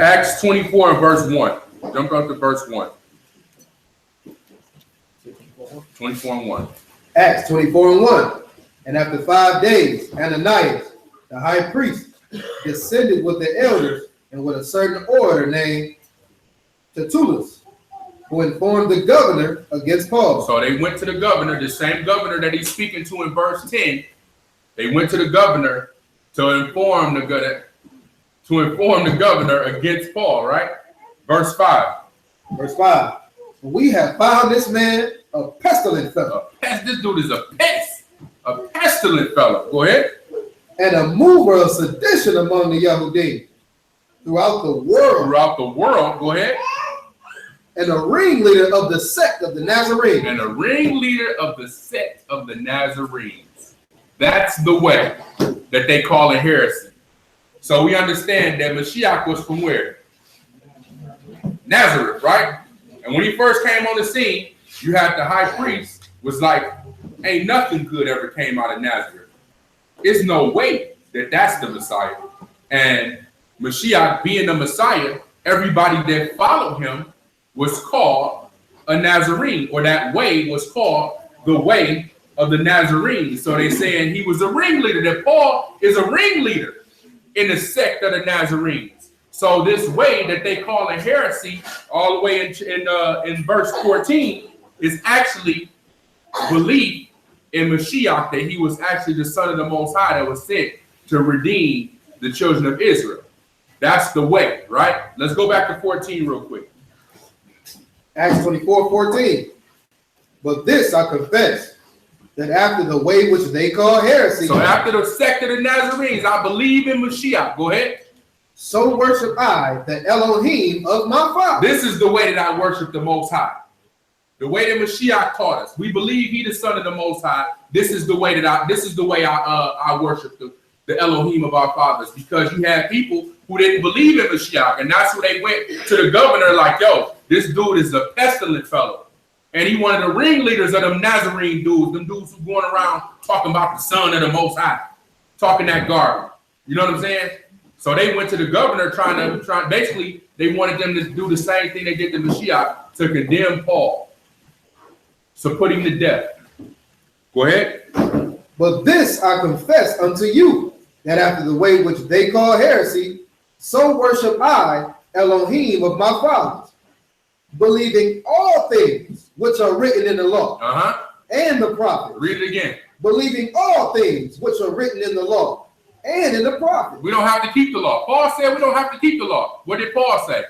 Acts 24 and verse 1. Jump up to verse 1. 24 and 1. Acts 24 and 1. And after 5 days, Ananias, the high priest, descended with the elders and with a certain orator named Tertullus, who informed the governor against Paul. So they went to the governor, the same governor that he's speaking to in verse 10. They went to the governor to inform the governor against Paul, right? Verse 5. Verse 5. We have found this man a pestilent fellow. This dude is a pestilent fellow. Go ahead. And a mover of sedition among the Yahudim throughout the world. Go ahead. And a ringleader of the sect of the Nazarenes. That's the way that they call it heresy. So we understand that Mashiach was from where? Nazareth, right? And when he first came on the scene, you had the high priest was like, ain't nothing good ever came out of Nazareth. There's no way that that's the Messiah. And Mashiach being the Messiah, everybody that followed him was called a Nazarene, or that way was called the way of the Nazarenes. So they saying he was a ringleader, that Paul is a ringleader in the sect of the Nazarenes. So this way that they call a heresy, all the way in verse 14, is actually belief in Mashiach, that he was actually the Son of the Most High that was sent to redeem the children of Israel. That's the way, right? Let's go back to 14 real quick. Acts 24:14. But this I confess, that after the way which they call heresy. So after the sect of the Nazarenes, I believe in Mashiach. Go ahead. So worship I the Elohim of my father. This is the way that I worship the Most High. The way that Mashiach taught us. We believe he the Son of the Most High. This is the way that I worship the Elohim of our fathers. Because you had people who didn't believe in Mashiach, and that's where they went to the governor like, yo, this dude is a pestilent fellow. And he one of the ringleaders of them Nazarene dudes, them dudes who going around talking about the Son of the Most High, talking that garbage. You know what I'm saying? So they went to the governor basically, they wanted them to do the same thing they did to Mashiach, to condemn Paul. So put him to death. Go ahead. But this I confess unto you, that after the way which they call heresy, so worship I Elohim of my fathers, believing all things which are written in the law and the prophets. Read it again. Believing all things which are written in the law and in the prophets. We don't have to keep the law. Paul said we don't have to keep the law. What did Paul say?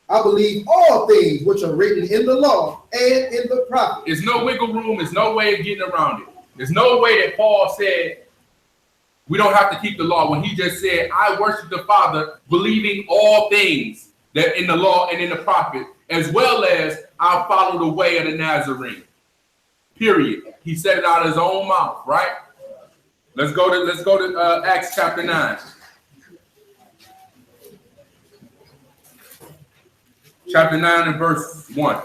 I believe all things which are written in the law and in the prophets. There's no wiggle room. There's no way of getting around it. There's no way that Paul said we don't have to keep the law when he just said, I worship the Father, believing all things that in the law and in the prophet, as well as I follow the way of the Nazarene. Period. He said it out of his own mouth, right? Let's go to Acts chapter 9. Chapter 9 and verse 1.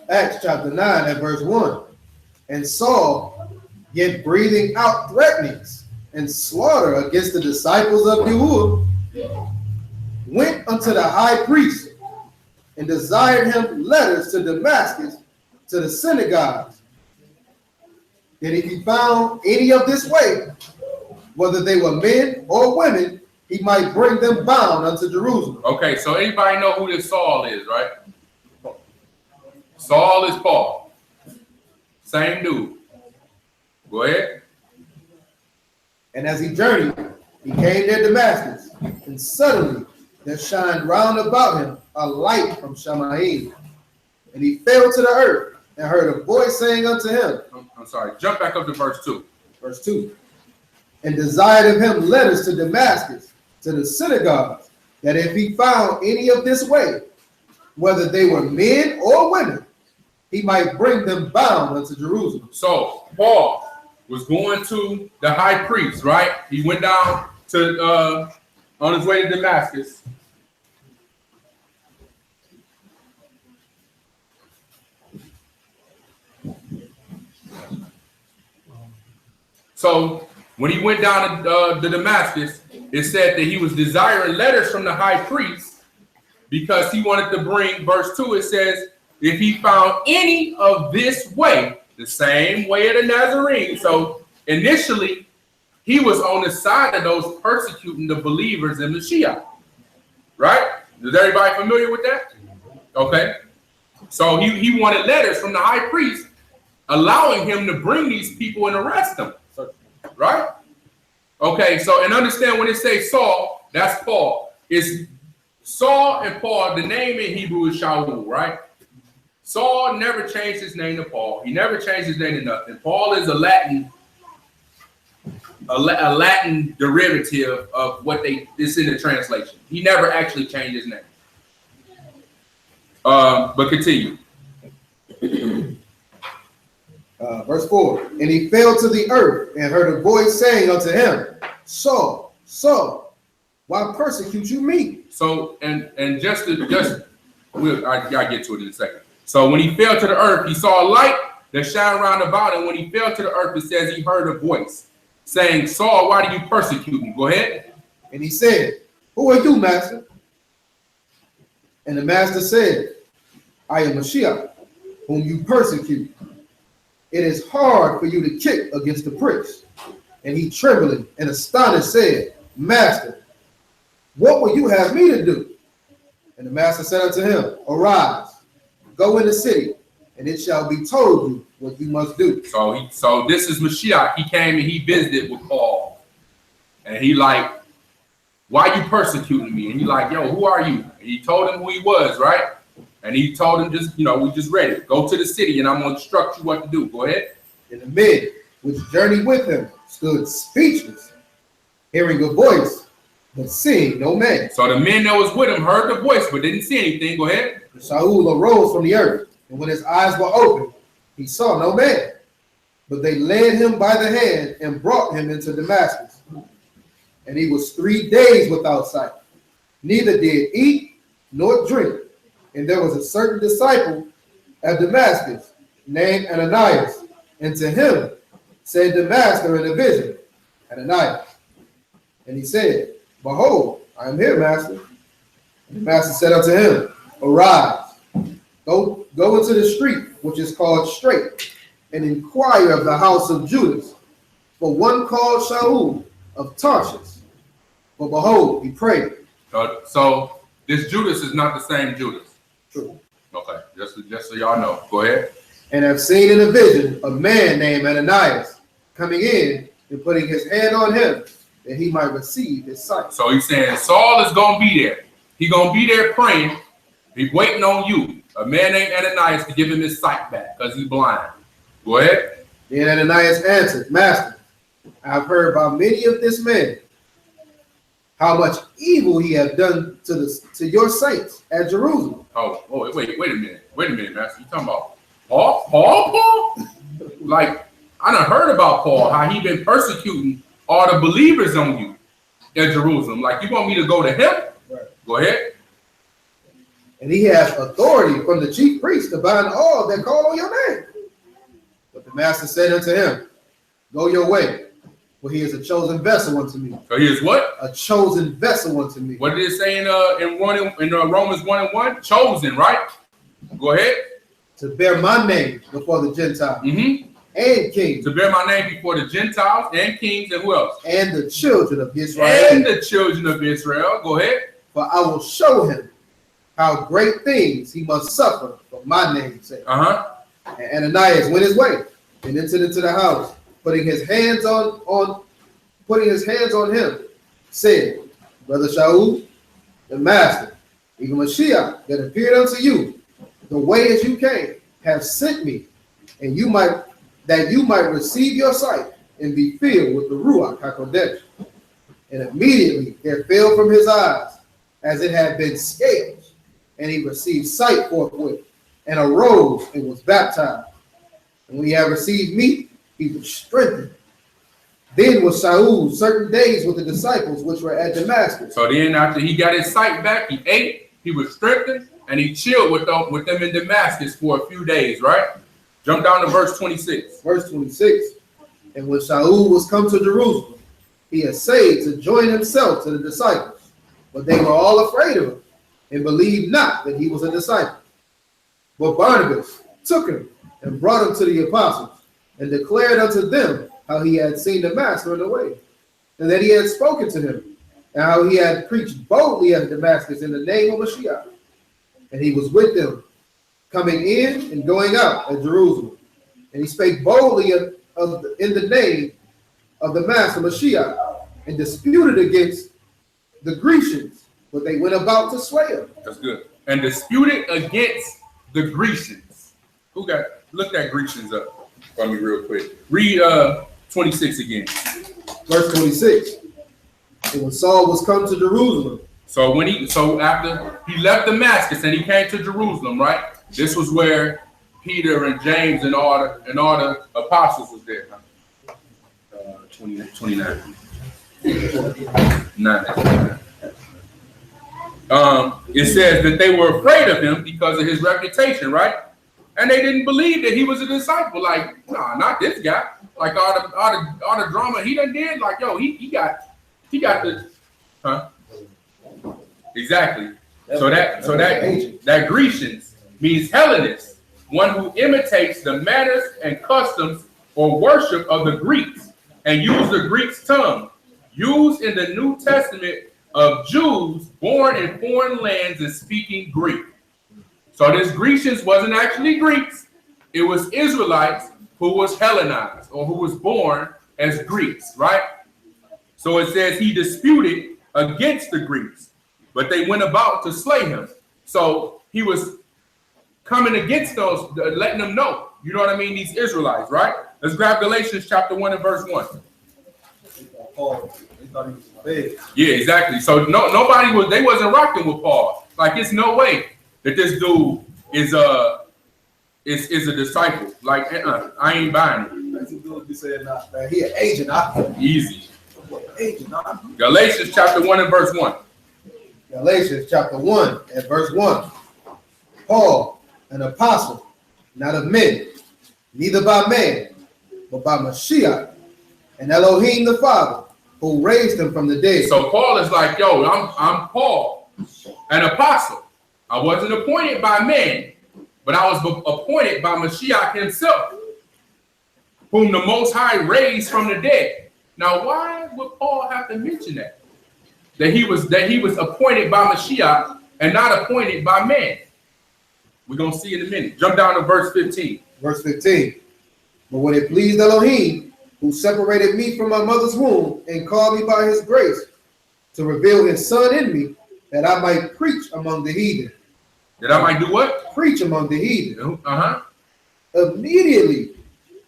Acts chapter 9 and verse 1. And Saul, yet breathing out threatenings and slaughter against the disciples of Yahuwah, went unto the high priest and desired him letters to Damascus, to the synagogues, that if he found any of this way, whether they were men or women, he might bring them bound unto Jerusalem. Okay, so anybody know who this Saul is, right? Saul is Paul. Same dude. Go ahead. And as he journeyed, he came near Damascus, and suddenly there shined round about him a light from Shamaim. And he fell to the earth and heard a voice saying unto him, I'm sorry, jump back up to verse 2. Verse 2. And desired of him letters to Damascus, to the synagogues, that if he found any of this way, whether they were men or women, he might bring them bound unto Jerusalem. So Paul was going to the high priest, right? He went down to on his way to Damascus. So when he went down to Damascus, it said that he was desiring letters from the high priest because he wanted to bring, verse 2, it says, if he found any of this way, the same way of the Nazarene. So initially, he was on the side of those persecuting the believers in Mashiach, right? Is everybody familiar with that? Okay. So he wanted letters from the high priest allowing him to bring these people and arrest them, right? Okay, so and understand when it says Saul, that's Paul. It's Saul and Paul, the name in Hebrew is Shaul, right? Saul never changed his name to Paul. He never changed his name to nothing. Paul is a Latin derivative of what it's in the translation. He never actually changed his name. But continue. Verse 4. And he fell to the earth and heard a voice saying unto him, Saul, Saul, why persecute you me? So and I gotta get to it in a second. So when he fell to the earth, he saw a light that shined round about him. When he fell to the earth, it says he heard a voice saying, Saul, why do you persecute me? Go ahead. And he said, who are you, master? And the master said, I am Mashiach, whom you persecute. It is hard for you to kick against the pricks. And he, trembling and astonished, said, Master, what will you have me to do? And the master said unto him, Arise, go in the city, and it shall be told you what you must do. So this is Mashiach. He came and he visited with Paul. And he like, why you persecuting me? And he like, yo, who are you? And he told him who he was, right? And he told him just, we just read it. Go to the city and I'm going to instruct you what to do. Go ahead. And the men which journeyed with him stood speechless, hearing a voice, but seeing no man. So the men that was with him heard the voice, but didn't see anything. Go ahead. And Shaul arose from the earth, and when his eyes were opened, he saw no man. But they led him by the hand and brought him into Damascus. And he was 3 days without sight, neither did eat nor drink. And there was a certain disciple at Damascus named Ananias, and to him said the master in a vision, Ananias. And he said, Behold, I am here, master. And the master said unto him, Arise, go into the street which is called Straight, and inquire of the house of Judas, for one called Shaul of Tarshish. But behold, he prayed. So this Judas is not the same Judas. True. Okay, just so y'all know. Go ahead. And have seen in a vision a man named Ananias coming in and putting his hand on him that he might receive his sight. So he's saying Saul is going to be there. He's going to be there praying. He's waiting on you, a man named Ananias, to give him his sight back because he's blind. Go ahead. Then Ananias answered, Master, I have heard by many of this man how much evil he hath done to your saints at Jerusalem. Oh, wait a minute, Master. You talking about Paul? Like, I done heard about Paul, how he been persecuting all the believers on you in Jerusalem. Like, you want me to go to him? Right. Go ahead. And he has authority from the chief priest to bind all that call on your name. But the master said unto him, Go your way, for he is a chosen vessel unto me. So he is what? A chosen vessel unto me. What did it say in Romans 1:1? Chosen, right? Go ahead. To bear my name before the Gentiles and kings. To bear my name before the Gentiles and kings, and who else? And the children of Israel. And the children of Israel. Go ahead. For I will show him how great things he must suffer for my name's sake. And Ananias went his way and entered into the house, putting his hands on him, said, Brother Shaul, the master, even Mashiach, that appeared unto you, the way as you came, have sent me, and that you might receive your sight and be filled with the Ruach HaKodesh. And immediately there fell from his eyes as it had been scales, and he received sight forthwith, and arose and was baptized. And when he had received meat, he was strengthened. Then was Saul certain days with the disciples which were at Damascus. So then after he got his sight back, he ate, he was strengthened, and he chilled with them in Damascus for a few days, right? Jump down to verse 26. Verse 26. And when Saul was come to Jerusalem, he essayed to join himself to the disciples, but they were all afraid of him, and believed not that he was a disciple. But Barnabas took him and brought him to the apostles, and declared unto them how he had seen the master in the way, and that he had spoken to him, and how he had preached boldly at Damascus in the name of Mashiach. And he was with them, coming in and going out at Jerusalem. And he spake boldly in the name of the master Mashiach, and disputed against the Grecians, but they went about to slay him. That's good. And disputed against the Grecians. Look that Grecians up for me real quick. Read 26 again. Verse 26. And when Saul was come to Jerusalem. So after he left Damascus and he came to Jerusalem, right? This was where Peter and James and all the apostles was there. 29. 9. It says that they were afraid of him because of his reputation, right? And they didn't believe that he was a disciple. Like, nah, not this guy. Like all the drama he done did. Like, yo, he got the, Exactly. So that Grecians means Hellenists, one who imitates the manners and customs or worship of the Greeks and use the Greek's tongue, used in the New Testament of Jews born in foreign lands and speaking Greek. So this Grecians wasn't actually Greeks. It was Israelites who was Hellenized or who was born as Greeks, right? So it says he disputed against the Greeks, but they went about to slay him. So he was coming against those, letting them know, you know what I mean? These Israelites, right? Let's grab Galatians chapter 1 and verse 1. Yeah, exactly. So they wasn't rocking with Paul. Like, it's no way that this dude is a disciple. Like, I ain't buying it. He an agent. Easy. Galatians chapter 1 and verse 1. Galatians chapter 1 and verse 1. Paul, an apostle, not of men, neither by man, but by Mashiach, and Elohim the Father, who raised him from the dead. So Paul is like, yo, I'm Paul, an apostle. I wasn't appointed by man, but I was appointed by Mashiach himself, whom the Most High raised from the dead. Now, why would Paul have to mention that that he was appointed by Mashiach and not appointed by man. We're going to see in a minute. Jump down to verse 15. Verse 15. But when it pleased Elohim, who separated me from my mother's womb and called me by his grace to reveal his son in me, that I might preach among the heathen. That I might do what? Preach among the heathen. Uh-huh. Immediately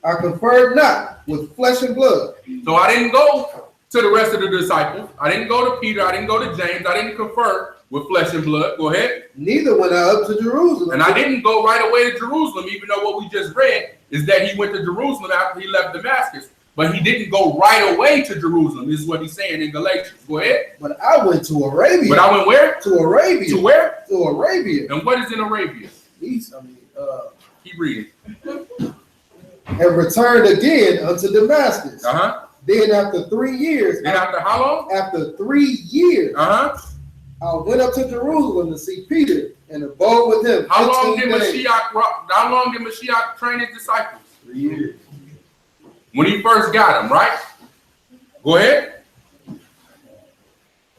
I conferred not with flesh and blood. So I didn't go to the rest of the disciples. I didn't go to Peter. I didn't go to James. I didn't confer with flesh and blood. Go ahead. Neither went I up to Jerusalem. And I didn't go right away to Jerusalem, even though what we just read is that he went to Jerusalem after he left Damascus. But he didn't go right away to Jerusalem. This is what he's saying in Galatians. Go ahead. But I went to Arabia. But I went where? To Arabia. To where? To Arabia. And what is in Arabia? Keep reading. And returned again unto Damascus. Uh-huh. Then after 3 years. Then after how long? After 3 years. Uh-huh. I went up to Jerusalem to see Peter and abode with him. How long did Mashiach train his disciples? 3 years. When he first got them, right? Go ahead.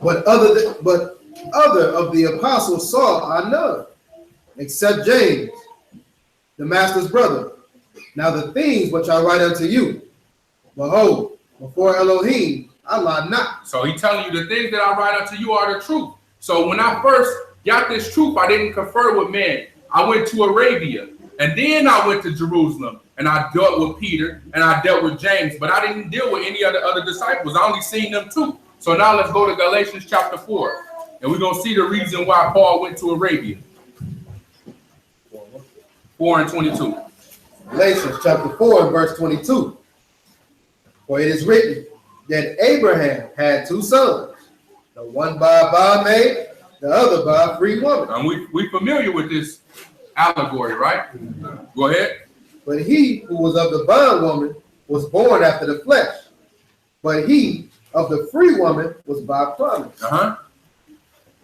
But other of the apostles saw I none, except James, the master's brother. Now the things which I write unto you, behold, before Elohim, I lie not. So he's telling you the things that I write unto you are the truth. So when I first got this truth, I didn't confer with man. I went to Arabia, and then I went to Jerusalem, and I dealt with Peter, and I dealt with James, but I didn't deal with any other disciples. I only seen them two. So now let's go to Galatians chapter 4, and we're going to see the reason why Paul went to Arabia. 4 and 22. Galatians chapter 4 and verse 22. For it is written that Abraham had 2 sons, the one by a bondmaid, the other by a free woman. And we familiar with this allegory, right? Go ahead. But he who was of the bondwoman was born after the flesh, but he of the free woman was by promise. Uh-huh.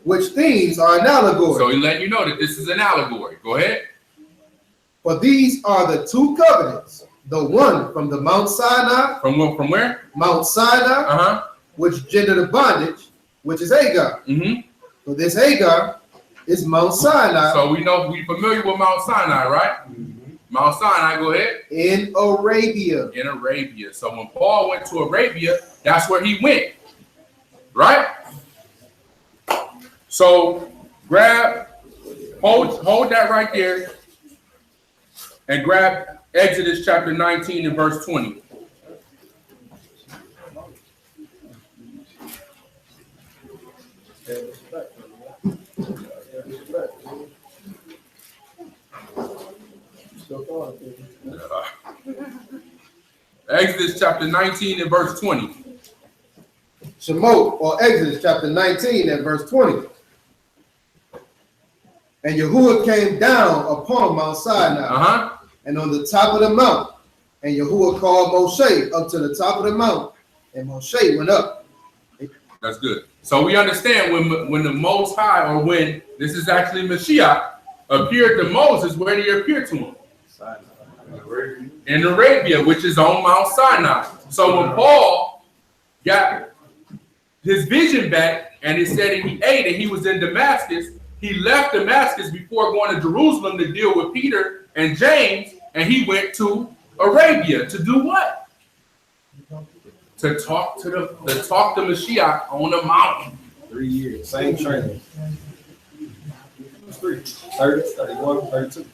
Which things are an allegory. So he's letting you know that this is an allegory. Go ahead. For these are the 2 covenants, the one from the Mount Sinai. From where? Mount Sinai, Uh-huh. which gender the bondage, which is Hagar. Mm-hmm. So this Hagar is Mount Sinai. So we familiar with Mount Sinai, right? Mm-hmm. Mount Sinai, go ahead. In Arabia. In Arabia. So when Paul went to Arabia, that's where he went. Right? So hold that right there and grab Exodus chapter 19 and verse 20. Exodus chapter 19 and verse 20. Shemot, or Exodus chapter 19 and verse 20. And Yahuwah came down upon Mount Sinai, Uh-huh. and on the top of the mount, and Yahuwah called Moshe up to the top of the mount, and Moshe went up. That's good. So we understand when the Most High, or when this is actually Mashiach, appeared to Moses, where did he appear to him? In Arabia, which is on Mount Sinai. So when Paul got his vision back, and it said that he ate and he was in Damascus, he left Damascus before going to Jerusalem to deal with Peter and James, and he went to Arabia to do what? To talk to Mashiach on the mountain. 3 years, same training. 30, 31, 32.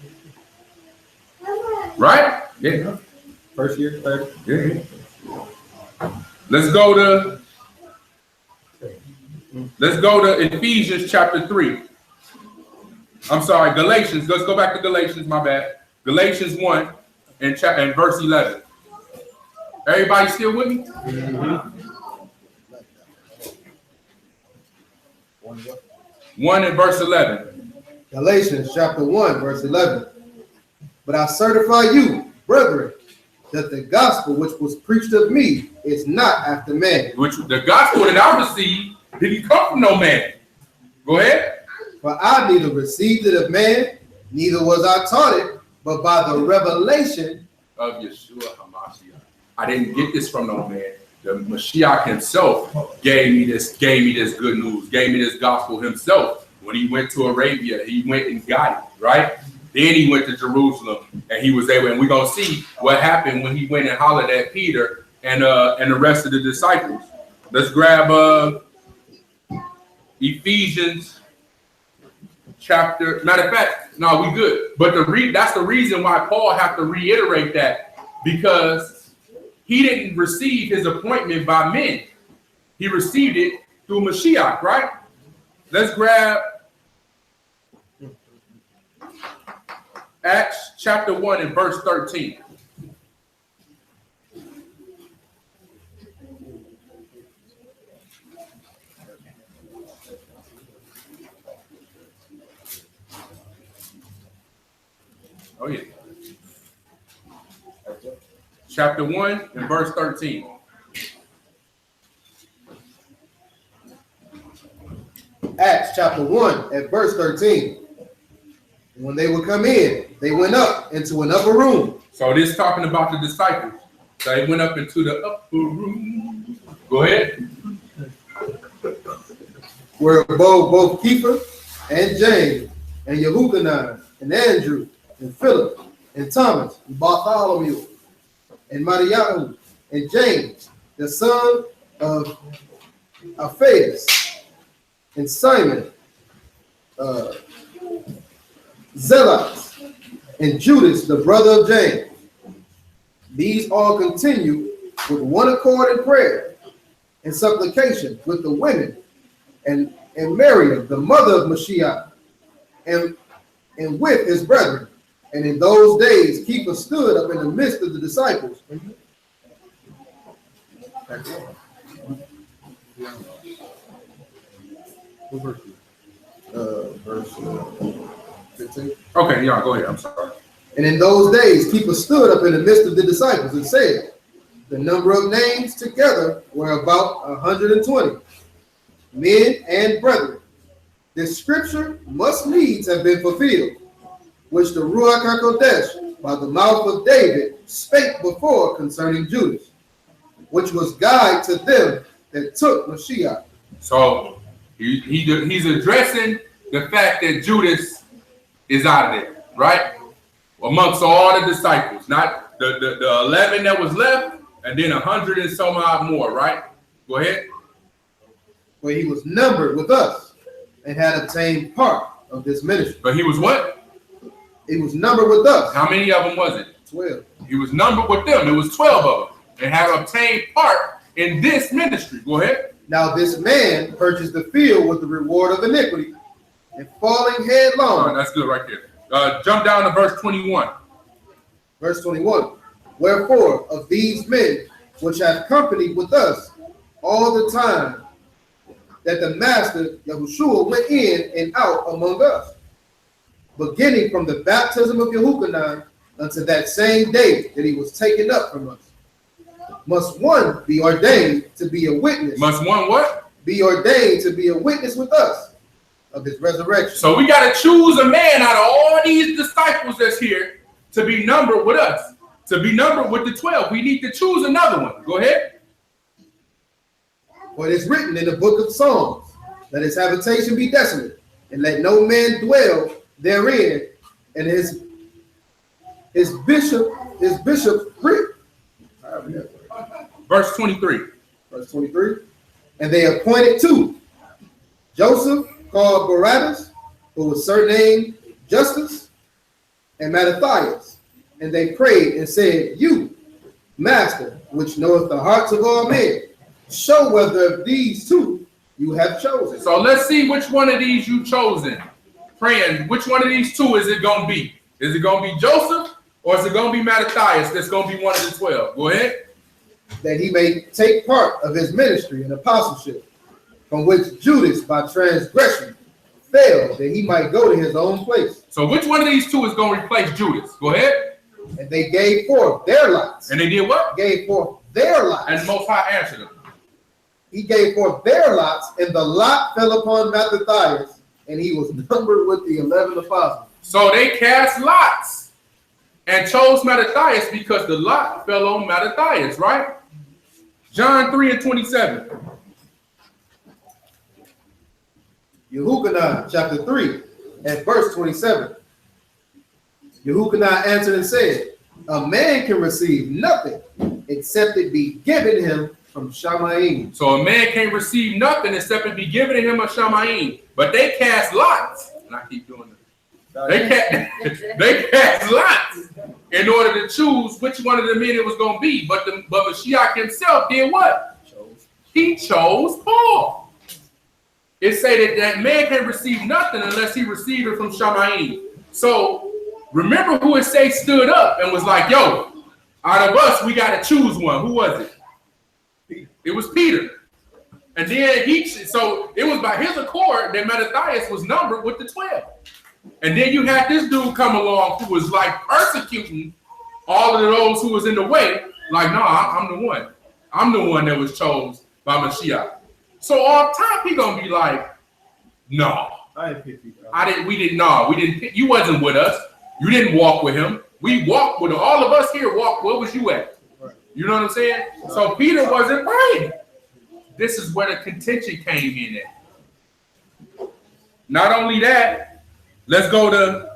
Right? Yeah. First year, 30. Yeah. Let's go to Ephesians chapter 3. I'm sorry, Galatians. Let's go back to Galatians, my bad. Galatians 1 and verse 11. Everybody still with me? Mm-hmm. 1 and verse 11. Galatians chapter 1, verse 11. But I certify you, brethren, that the gospel which was preached of me is not after man. Which the gospel that I received didn't come from no man. Go ahead. For I neither received it of man, neither was I taught it, but by the revelation of Yeshua HaMashiach. I didn't get this from no man. The Mashiach himself gave me this good news, gave me this gospel himself. When he went to Arabia, he went and got it, right? Then he went to Jerusalem and he was able, and we're going to see what happened when he went and hollered at Peter and the rest of the disciples. Let's grab Ephesians chapter. Matter of fact, no, we good. But that's the reason why Paul have to reiterate that, because he didn't receive his appointment by men. He received it through Mashiach, right? Let's grab Acts chapter 1 and verse 13. Oh, yeah. Chapter 1 and verse 13. Acts chapter 1 at verse 13. When they would come in, they went up into an upper room. So this is talking about the disciples. So they went up into the upper room. Go ahead. Where both Kepha and James and Yehukanan and Andrew and Philip and Thomas and Bartholomew and Matthias and James, the son of Alphaeus, and Simon, Zealots, and Judas, the brother of James. These all continued with one accord in prayer and supplication with the women and Miriam, the mother of Mashiach, and with his brethren. And in those days, Kepha stood up in the midst of the disciples. Verse 15. Okay, yeah, go ahead. I'm sorry. And in those days, Kepha stood up in the midst of the disciples and said, the number of names together were about 120, men and brethren. This scripture must needs have been fulfilled, which the Ruach HaKodesh by the mouth of David spake before concerning Judas, which was guide to them that took Mashiach. So he's addressing the fact that Judas is out of there, right? Amongst all the disciples, not the 11 that was left, and then 100 and some odd more, right? Go ahead. Where he was numbered with us and had obtained part of this ministry. But he was what? He was numbered with us. How many of them was it? 12. He was numbered with them. It was 12 of them, and had obtained part in this ministry. Go ahead. Now this man purchased the field with the reward of iniquity, and falling headlong. Oh, that's good right there. Jump down to verse 21. Verse 21. Wherefore of these men which have companied with us all the time that the master Yahushua went in and out among us, beginning from the baptism of Yehukanan unto that same day that he was taken up from us, must one be ordained to be a witness. Must one what? Be ordained to be a witness with us of his resurrection. So we got to choose a man out of all these disciples that's here to be numbered with us, to be numbered with the 12. We need to choose another one. Go ahead. For it is written in the book of Psalms, let his habitation be desolate, and let no man dwell therein, and his bishop Verse 23. Verse 23. And they appointed two, Joseph called Barabbas, who was surnamed Justus, and Mattathias. And they prayed and said, you, Master, which knoweth the hearts of all men, show whether of these two you have chosen. So let's see which one of these you chosen. Praying, which one of these two is it going to be? Is it going to be Joseph, or is it going to be Mattathias that's going to be one of the 12? Go ahead. That he may take part of his ministry and apostleship, from which Judas by transgression fell, that he might go to his own place. So which one of these two is going to replace Judas? Go ahead. And they gave forth their lots. And they did what? Gave forth their lots. And the Most High answered them. He gave forth their lots, and the lot fell upon Mattathias, and he was numbered with the 11 apostles. So they cast lots and chose Mattathias because the lot fell on Mattathias, right? John 3:27. Yehukanah, chapter 3, and verse 27. Yehukanah answered and said, a man can receive nothing except it be given him from Shamayim. So a man can't receive nothing except it be given to him of Shamayim. But they cast lots. And I keep doing it. They cast lots in order to choose which one of the men it was going to be. But Mashiach himself did what? He chose Paul. It say that man can't receive nothing unless he received it from Shamayim. So remember who it say stood up and was like, yo, out of us, we got to choose one. Who was it? It was Peter. And then so it was by his accord that Mattathias was numbered with the 12. And then you had this dude come along who was like persecuting all of those who was in the way. Like, no, I'm the one. I'm the one that was chosen by Mashiach. So off top, he gonna be like, no, we didn't pick, you wasn't with us. You didn't walk with him. We walked with him. All of us here walked. Where was you at? You know what I'm saying? So Peter wasn't right. This is where the contention came in at. Not only that, let's go to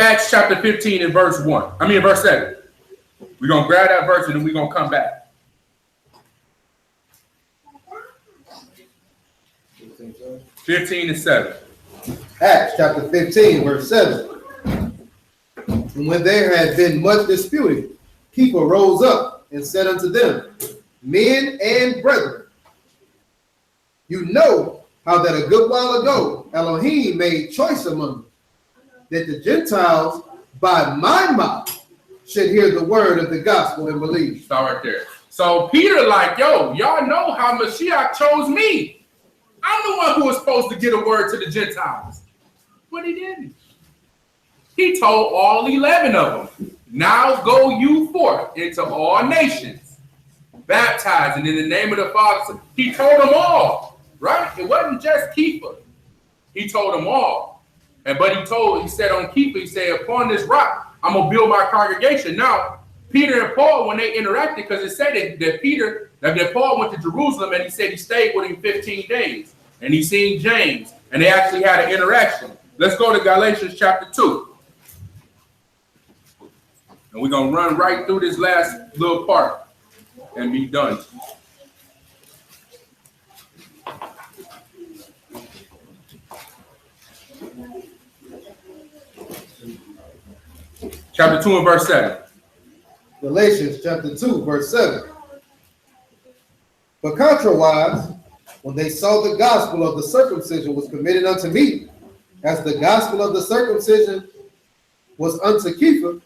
Acts chapter 15 and verse 7. We're gonna grab that verse and then we're gonna come back. 15 and 7. Acts chapter 15, verse 7. And when there had been much disputing, Keeper rose up and said unto them, men and brethren, you know how that a good while ago Elohim made choice among you, that the Gentiles by my mouth should hear the word of the gospel and believe. Stop right there. So Peter like, yo, y'all know how Mashiach chose me. I'm the one who was supposed to get a word to the Gentiles. But he didn't. He told all 11 of them, now go you forth into all nations, baptizing in the name of the Father. He told them all, right? It wasn't just Keeper. He told them all. But he said on Keeper, he said, upon this rock, I'm going to build my congregation. Now, Peter and Paul, when they interacted, because it said that Paul went to Jerusalem and he said he stayed with him 15 days. And he seen James, and they actually had an interaction. Let's go to Galatians chapter 2. And we're going to run right through this last little part and be done. Chapter 2 and verse 7. Galatians chapter 2, verse 7. But contrariwise, when they saw the gospel of the circumcision was committed unto me, as the gospel of the circumcision was unto Kepha,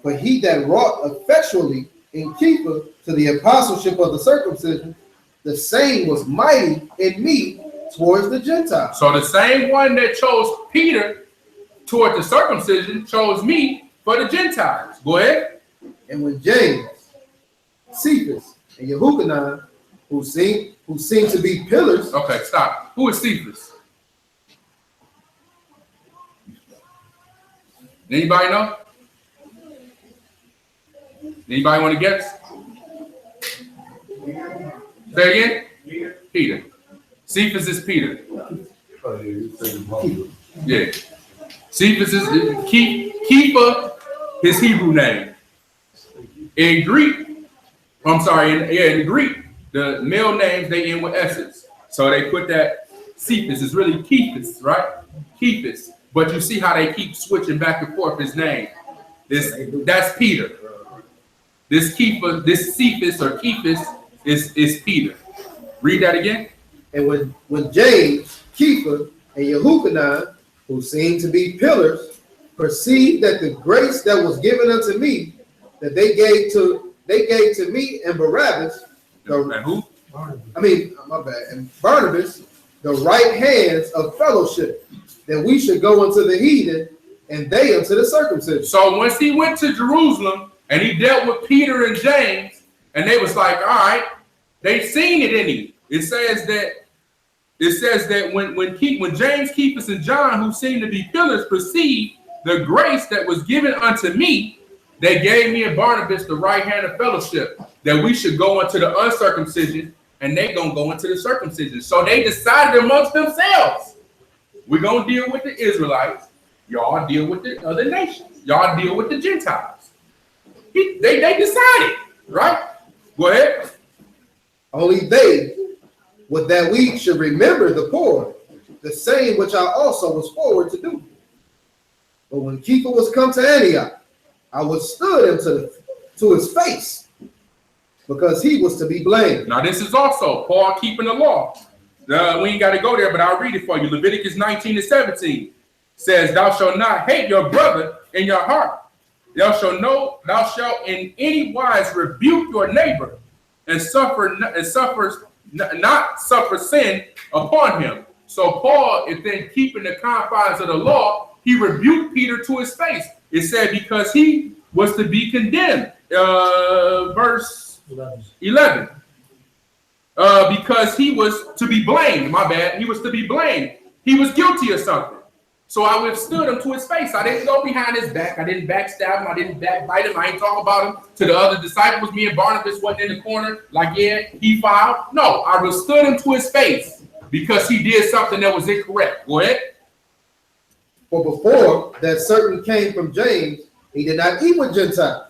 but he that wrought effectually in Kepha to the apostleship of the circumcision, the same was mighty in me towards the Gentiles. So the same one that chose Peter toward the circumcision chose me for the Gentiles. Go ahead. And when James, Cephas, and Yehukanah, who seem to be pillars. Okay, stop. Who is Cephas? Anybody know? Anybody want to guess? Say again? Peter. Cephas is Peter. Yeah. Cephas is Keeper, his Hebrew name. In Greek, in Greek, the male names, they end with S's. So they put that Cephas. It's really Kephas, right? Kephas. But you see how they keep switching back and forth his name. That's Peter. This Kephas, this Cephas or Kephas is Peter. Read that again. And when James, Kepha, and Yehukanah, who seemed to be pillars, perceived that the grace that was given unto me, that they gave to me and Barabbas, and who? And Barnabas, the right hands of fellowship, that we should go unto the heathen and they unto the circumcision. So once he went to Jerusalem and he dealt with Peter and James, and they was like, all right, they seen it in him. It it says that when James, Cephas, and John, who seemed to be pillars, perceived the grace that was given unto me, they gave me and Barnabas the right hand of fellowship, that we should go into the uncircumcision, and they gonna go into the circumcision. So they decided amongst themselves, we're gonna deal with the Israelites, y'all deal with the other nations, y'all deal with the Gentiles. They decided, right? Go ahead. Only they would that we should remember the poor, the same which I also was forward to do. But when Kefa was come to Antioch, I withstood him to his face, because he was to be blamed. Now this is also Paul keeping the law. We ain't got to go there, but I'll read it for you. Leviticus 19:17 says, "Thou shalt not hate your brother in your heart. Thou shalt in any wise rebuke your neighbor, and not suffer sin upon him." So Paul is then keeping the confines of the law. He rebuked Peter to his face. It said because he was to be condemned. Verse 11. Because he was to be blamed. My bad. He was to be blamed. He was guilty of something. So I withstood him to his face. I didn't go behind his back. I didn't backstab him. I didn't backbite him. I ain't talk about him to the other disciples. Me and Barnabas wasn't in the corner like, yeah, he filed. No, I withstood him to his face because he did something that was incorrect. Go ahead. For before that certain came from James, he did not eat with Gentiles.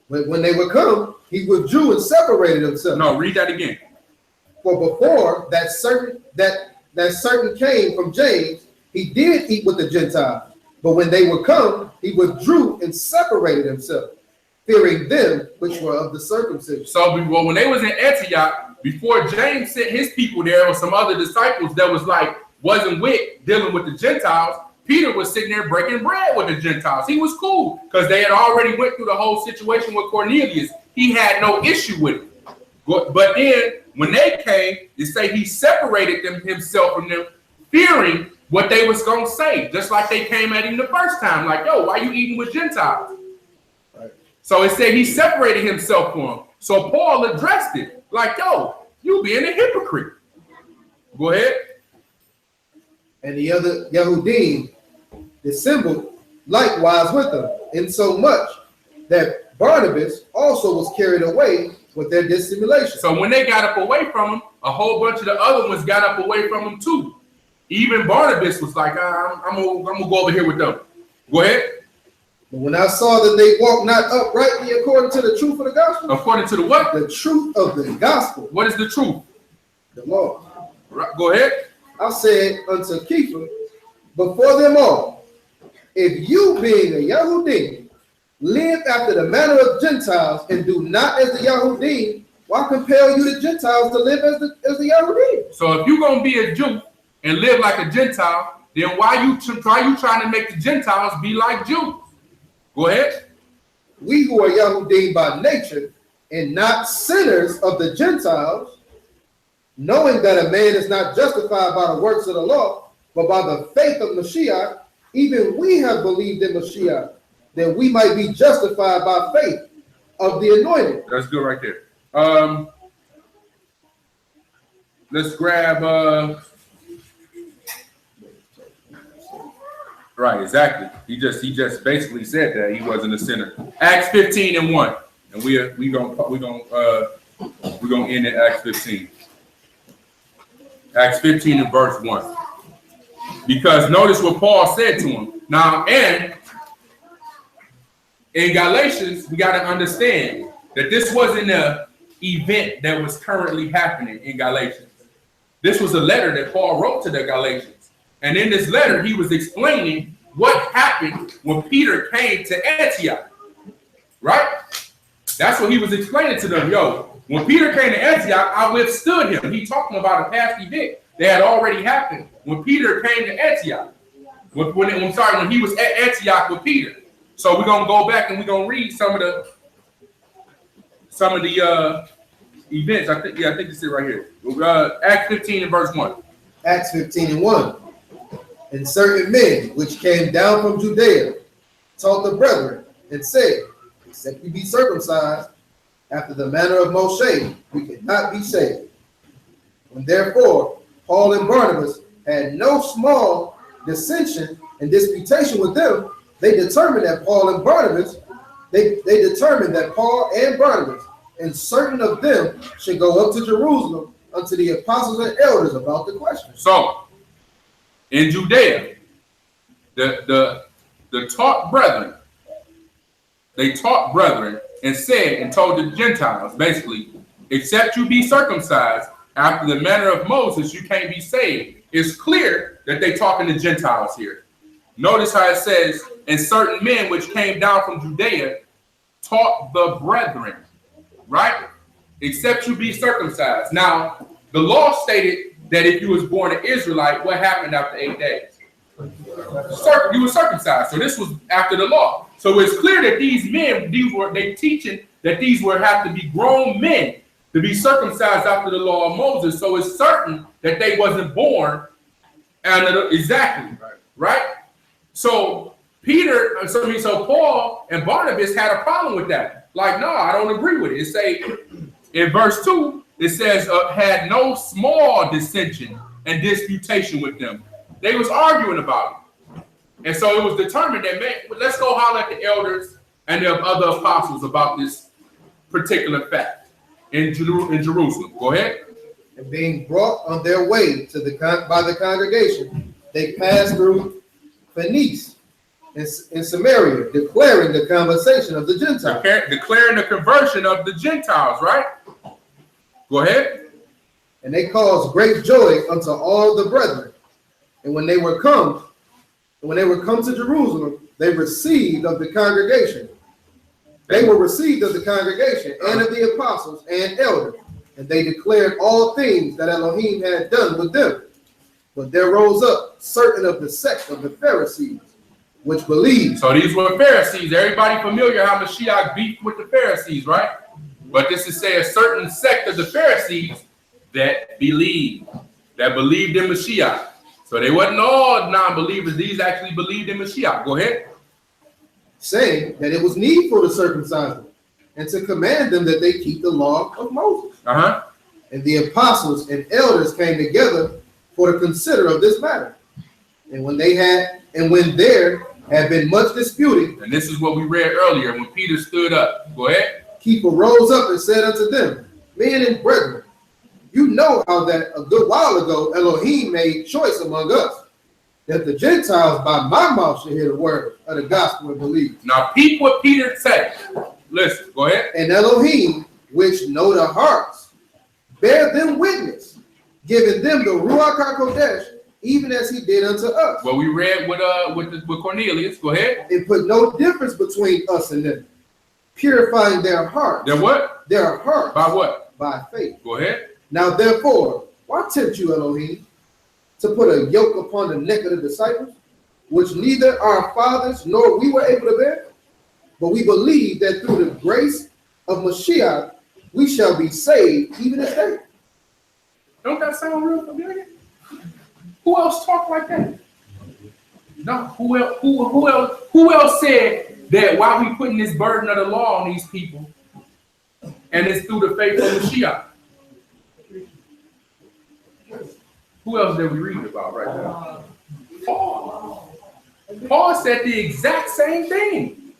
But when they would come, he withdrew and separated himself. No, read that again. For before that certain came from James, he did eat with the Gentiles. But when they would come, he withdrew and separated himself, fearing them which were of the circumcision. So when they was in Antioch, before James sent his people there or some other disciples that wasn't dealing with the Gentiles, Peter was sitting there breaking bread with the Gentiles. He was cool because they had already went through the whole situation with Cornelius. He had no issue with it. But then when they came, they say he separated himself from them, fearing what they was going to say, just like they came at him the first time. Like, yo, why you eating with Gentiles? Right. So it said he separated himself from them. So Paul addressed it. Like, yo, you being a hypocrite. Go ahead. And the other Yahudim dissembled likewise with them, insomuch that Barnabas also was carried away with their dissimulation. So when they got up away from him, a whole bunch of the other ones got up away from him too. Even Barnabas was like, I'm gonna go over here with them. Go ahead. But when I saw that they walked not uprightly according to the truth of the gospel. According to the what? The truth of the gospel. What is the truth? The law. Right, go ahead. I said unto Kefa before them all, if you being a Yahudim live after the manner of Gentiles and do not as the Yahudim, why compel you the Gentiles to live as the Yahudim? So if you're gonna be a Jew and live like a Gentile, then why you trying to make the Gentiles be like Jews? Go ahead. We who are Yahudim by nature and not sinners of the Gentiles, knowing that a man is not justified by the works of the law, but by the faith of Mashiach, even we have believed in Mashiach, that we might be justified by faith of the anointed. That's good right there. Let's grab right, exactly. He just basically said that he wasn't a sinner. Acts 15:1, and we gonna end at Acts 15. Acts 15 and verse 1. Because notice what Paul said to him. Now, and in Galatians, we got to understand that this wasn't an event that was currently happening in Galatians. This was a letter that Paul wrote to the Galatians. And in this letter, he was explaining what happened when Peter came to Antioch. Right? That's what he was explaining to them. Yo, when Peter came to Antioch, I withstood him. He talking about a past event that had already happened when Peter came to Antioch. When he was at Antioch with Peter. So we're gonna go back and we're gonna read some of the events. I think it's it right here. Acts 15 and verse 1. Acts 15:1. And certain men which came down from Judea taught the brethren and said, except we be circumcised after the manner of Moshe, we cannot be saved. When therefore Paul and Barnabas had no small dissension and disputation with them, they determined that Paul and Barnabas and certain of them should go up to Jerusalem unto the apostles and elders about the question. So, in Judea, the taught brethren, they taught brethren and said and told the Gentiles, basically, except you be circumcised after the manner of Moses, you can't be saved. It's clear that they talking to Gentiles here. Notice how it says, and certain men which came down from Judea taught the brethren, right? Except you be circumcised. Now, the law stated that if you was born an Israelite, what happened after 8 days? You were circumcised. So this was after the law. So it's clear that these men, they teaching that these were have to be grown men to be circumcised after the law of Moses. So it's certain that they wasn't born exactly, right? So so Paul and Barnabas had a problem with that. Like, no, I don't agree with it. It say in verse 2, it says, had no small dissension and disputation with them. They was arguing about it. And so it was determined that, man, let's go holler at the elders and the other apostles about this particular fact in Jerusalem. Go ahead. And being brought on their way by the congregation, they passed through Phoenicia and Samaria, declaring the conversation of the Gentiles. Declaring the conversion of the Gentiles, right? Go ahead. And they caused great joy unto all the brethren. And when they were come to Jerusalem, they received of the congregation. They were received of the congregation and of the apostles and elders. And they declared all things that Elohim had done with them. But there rose up certain of the sect of the Pharisees, which believed. So these were Pharisees. Everybody familiar how Mashiach beat with the Pharisees, right? But this is say a certain sect of the Pharisees that believed in Mashiach. So they wasn't all non-believers. These actually believed in Mashiach. Go ahead. Saying that it was needful to circumcise them and to command them that they keep the law of Moses. And the apostles and elders came together for to consider of this matter. And when there had been much disputing, and this is what we read earlier when Peter stood up. Go ahead. Keeper rose up and said unto them, men and brethren, you know how that a good while ago Elohim made choice among us, that the Gentiles by my mouth should hear the word of the gospel and believe. Now peep what Peter said. Listen, go ahead. And Elohim, which know the hearts, bear them witness, giving them the Ruach HaKodesh, even as he did unto us. Well, we read with Cornelius. Go ahead. It put no difference between us and them, purifying their hearts. Their what? Their hearts. By what? By faith. Go ahead. Now therefore, why tempt you, Elohim, to put a yoke upon the neck of the disciples, which neither our fathers nor we were able to bear? But we believe that through the grace of Mashiach, we shall be saved even as they. Don't that sound real familiar? Who else talked like that? No. Who else said that while we putting this burden of the law on these people, and it's through the faith of Mashiach? Who else did we read about right now? Paul. Paul said the exact same thing.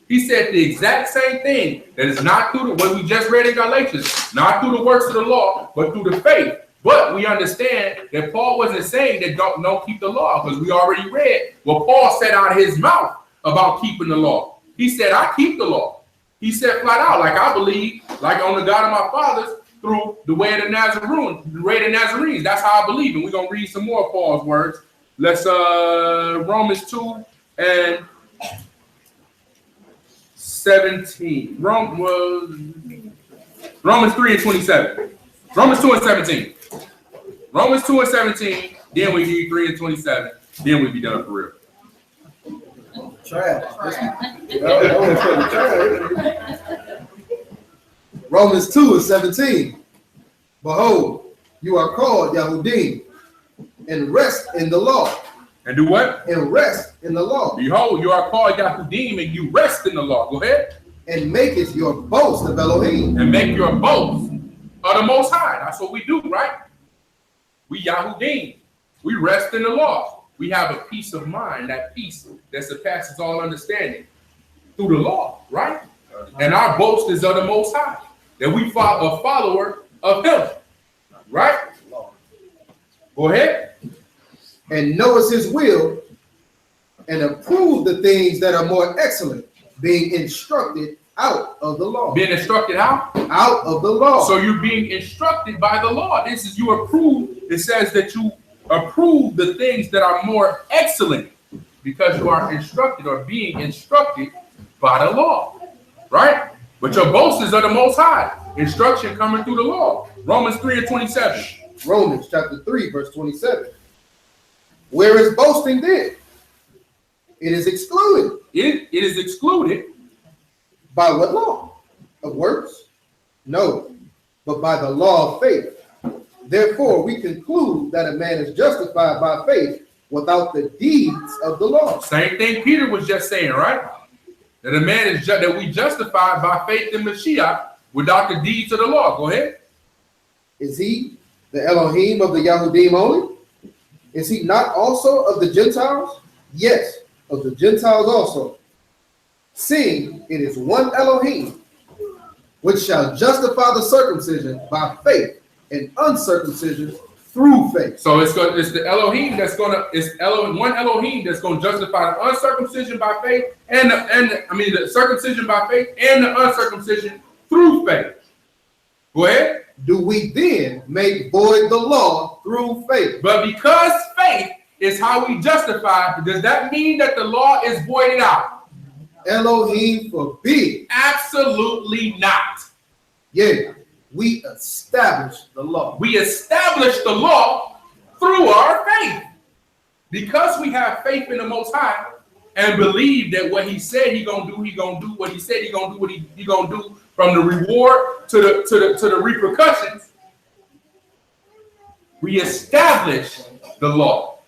He said the exact same thing. That is not through what we just read in Galatians, not through the works of the law, but through the faith. But we understand that Paul wasn't saying that don't keep the law, because we already read what Paul said out of his mouth about keeping the law. He said, I keep the law. He said flat out, like I believe, like on the God of my fathers, through the way of the Nazarenes. That's how I believe. And we're going to read some more of Paul's words. Let's Romans 2 and 17. Romans 3 and 27. Romans 2 and 17. Romans 2 and 17. Then we read 3 and 27. Then we be done for real. Romans 2 and 17. Behold, you are called Yahudim, and rest in the law. And do what? And rest in the law. Behold, you are called Yahudim, and you rest in the law. Go ahead. And make it your boast of Elohim. And make your boast of the Most High. That's what we do, right? We Yahudim. We rest in the law. We have a peace of mind, that peace that surpasses all understanding through the law, right? And our boast is of the Most High, that we follow a follower of Him, right? Go ahead. And knows His will, and approve the things that are more excellent, being instructed out of the law. Being instructed how? Out of the law. So you're being instructed by the law. This is you approve. It says that you approve the things that are more excellent because you are instructed or being instructed by the law, right? But your boast is of the Most High. Instruction coming through the law. Romans 3:27. Romans chapter 3, verse 27. Where is boasting then? It is excluded. It is excluded. By what law? Of works? No, but by the law of faith. Therefore, we conclude that a man is justified by faith without the deeds of the law. Same thing Peter was just saying, right? That a man is that we justified by faith in Mashiach without the deeds of the law. Go ahead. Is he the Elohim of the Yahudim only? Is he not also of the Gentiles? Yes, of the Gentiles also. Seeing it is one Elohim, which shall justify the circumcision by faith and uncircumcision through faith. So it's the Elohim that's one Elohim that's gonna justify the uncircumcision by faith and the circumcision by faith and the uncircumcision through faith. Go ahead. Do we then make void the law through faith? But because faith is how we justify, does that mean that the law is voided out? Elohim forbid. Absolutely not. Yeah, we establish the law. We establish the law through our faith. Because we have faith in the Most High and believe that what He said He gonna do, He gonna do what He said He gonna do, what He gonna do, from the reward to the repercussions. We establish the law.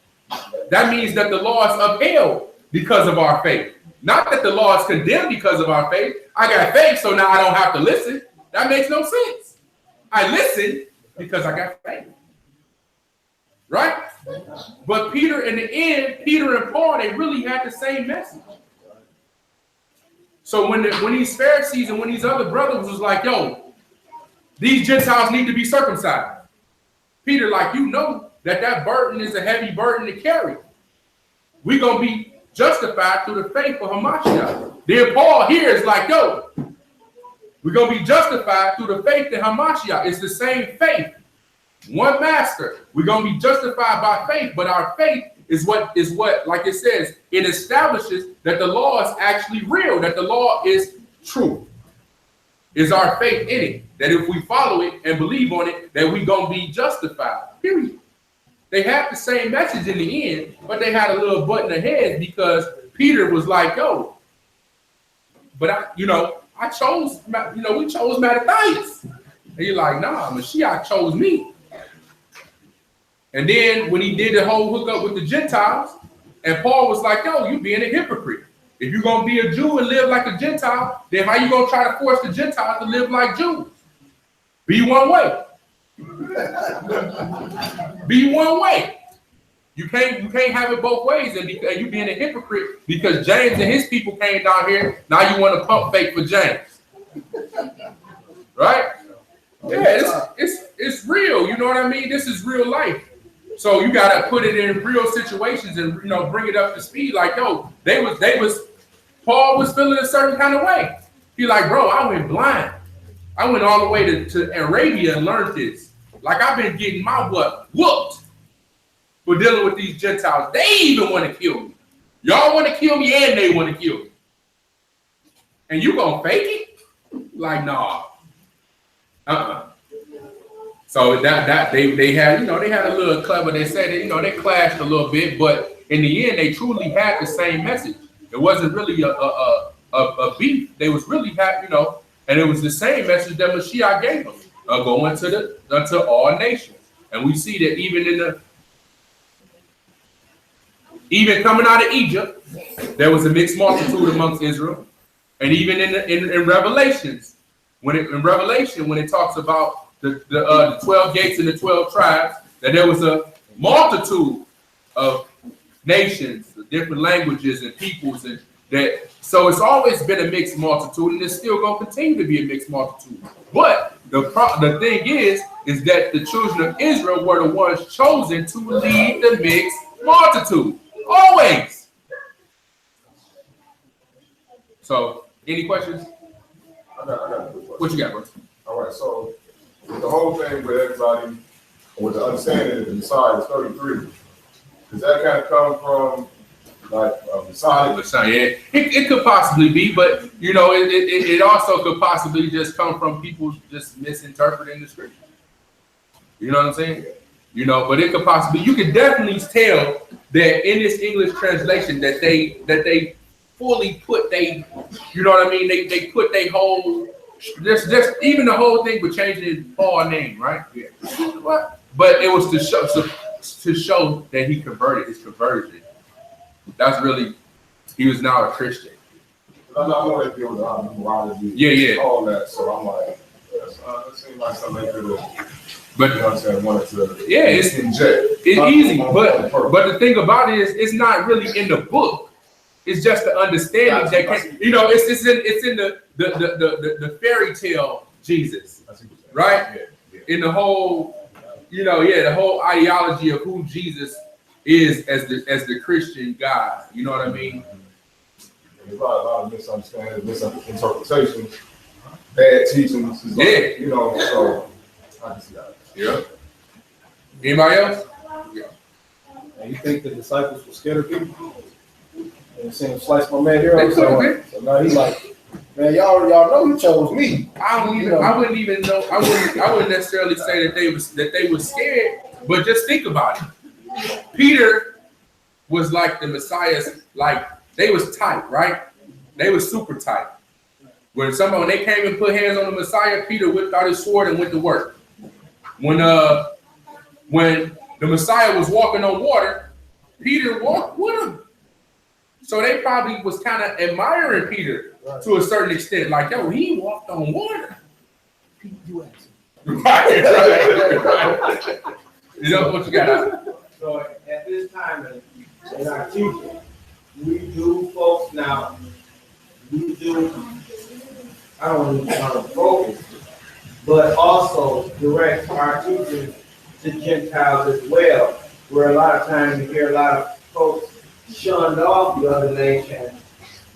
That means that the law is upheld because of our faith. Not that the law is condemned because of our faith. I got faith, so now I don't have to listen. That makes no sense. I listen because I got faith. Right? But Peter, in the end, Peter and Paul, they really had the same message. So when these Pharisees and when these other brothers was like, yo, these Gentiles need to be circumcised. Peter, like, you know that burden is a heavy burden to carry. We're going to be justified through the faith of Hamashiach. Then Paul here is like, yo, we're going to be justified through the faith in Hamashiach. It's the same faith. One master. We're going to be justified by faith, but our faith is what, like it says, it establishes that the law is actually real, that the law is true. Is our faith in it, that if we follow it and believe on it, that we're going to be justified, period. They had the same message in the end, but they had a little butt in the head because Peter was like, yo, but we chose Mattathias. And you're like, nah, Mashiach chose me. And then when he did the whole hookup with the Gentiles, and Paul was like, yo, you being a hypocrite. If you're going to be a Jew and live like a Gentile, then how you going to try to force the Gentiles to live like Jews? Be one way. Be one way. You can't have it both ways, and you being a hypocrite because James and his people came down here. Now you want to pump fake for James, right? Yeah, it's real. You know what I mean? This is real life. So you gotta put it in real situations and bring it up to speed. Like, yo, Paul was feeling a certain kind of way. He like, bro, I went blind. I went all the way to Arabia and learned this. Like, I've been getting my butt whooped for dealing with these Gentiles. They even want to kill me. Y'all want to kill me and they want to kill me. And you gonna fake it? Like, nah. So that they had, they had a little clever. They said that, they clashed a little bit, but in the end, they truly had the same message. It wasn't really a beef. They was really and it was the same message that Mashiach gave them, going to all nations. And we see that even coming out of Egypt, there was a mixed multitude amongst Israel, and even in Revelations, when it talks about the 12 gates and the 12 tribes, that there was a multitude of nations, different languages and peoples, and that. So it's always been a mixed multitude, and it's still going to continue to be a mixed multitude. But the thing is that the children of Israel were the ones chosen to lead the mixed multitude, always. So, any questions? I got a quick question. What you got, bro? All right, so with the whole thing with everybody, with the understanding that the Messiah is 33, does that kind of come from like Messiah? Yeah, it could possibly be, but you know, it also could possibly just come from people just misinterpreting the scripture. You know what I'm saying? You know, but it could possibly, you could definitely tell that in this English translation that they fully put you know what I mean? They put they whole, just even the whole thing with changing Paul's name, right? Yeah. But it was to show that he converted, his conversion. That's really, he was now a Christian. I want to deal with numerology. Yeah. All that, so I'm like, it seems like something they could have. But you know what I'm saying, wanted to it's easy. But the thing about it is, it's not really in the book. It's just the understanding that you know, it's in the fairy tale Jesus, right? Yeah. In the whole, you know, the whole ideology of who Jesus is as the Christian God. You know what I mean? There's a lot of misunderstandings, misinterpretations, bad teachings. You know, so I can see that. Yeah. Anybody else? Yeah. And you think the disciples were scared of people? And seeing him slice my man here. So now he's like, man, y'all know he chose me. I wouldn't even know. I wouldn't necessarily say that they were scared, but just think about it. Peter was like the Messiah's, like they was tight, right? They was super tight. When they came and put hands on the Messiah, Peter whipped out his sword and went to work. When the Messiah was walking on water, Peter walked with him. So they probably was kind of admiring Peter to a certain extent, like, yo, he walked on water. Right. You know what you got? So at this time in our teaching, we do folks now. We do. I don't want to focus, but also direct our teaching to Gentiles as well, where a lot of times you hear a lot of folks shunned off the other nation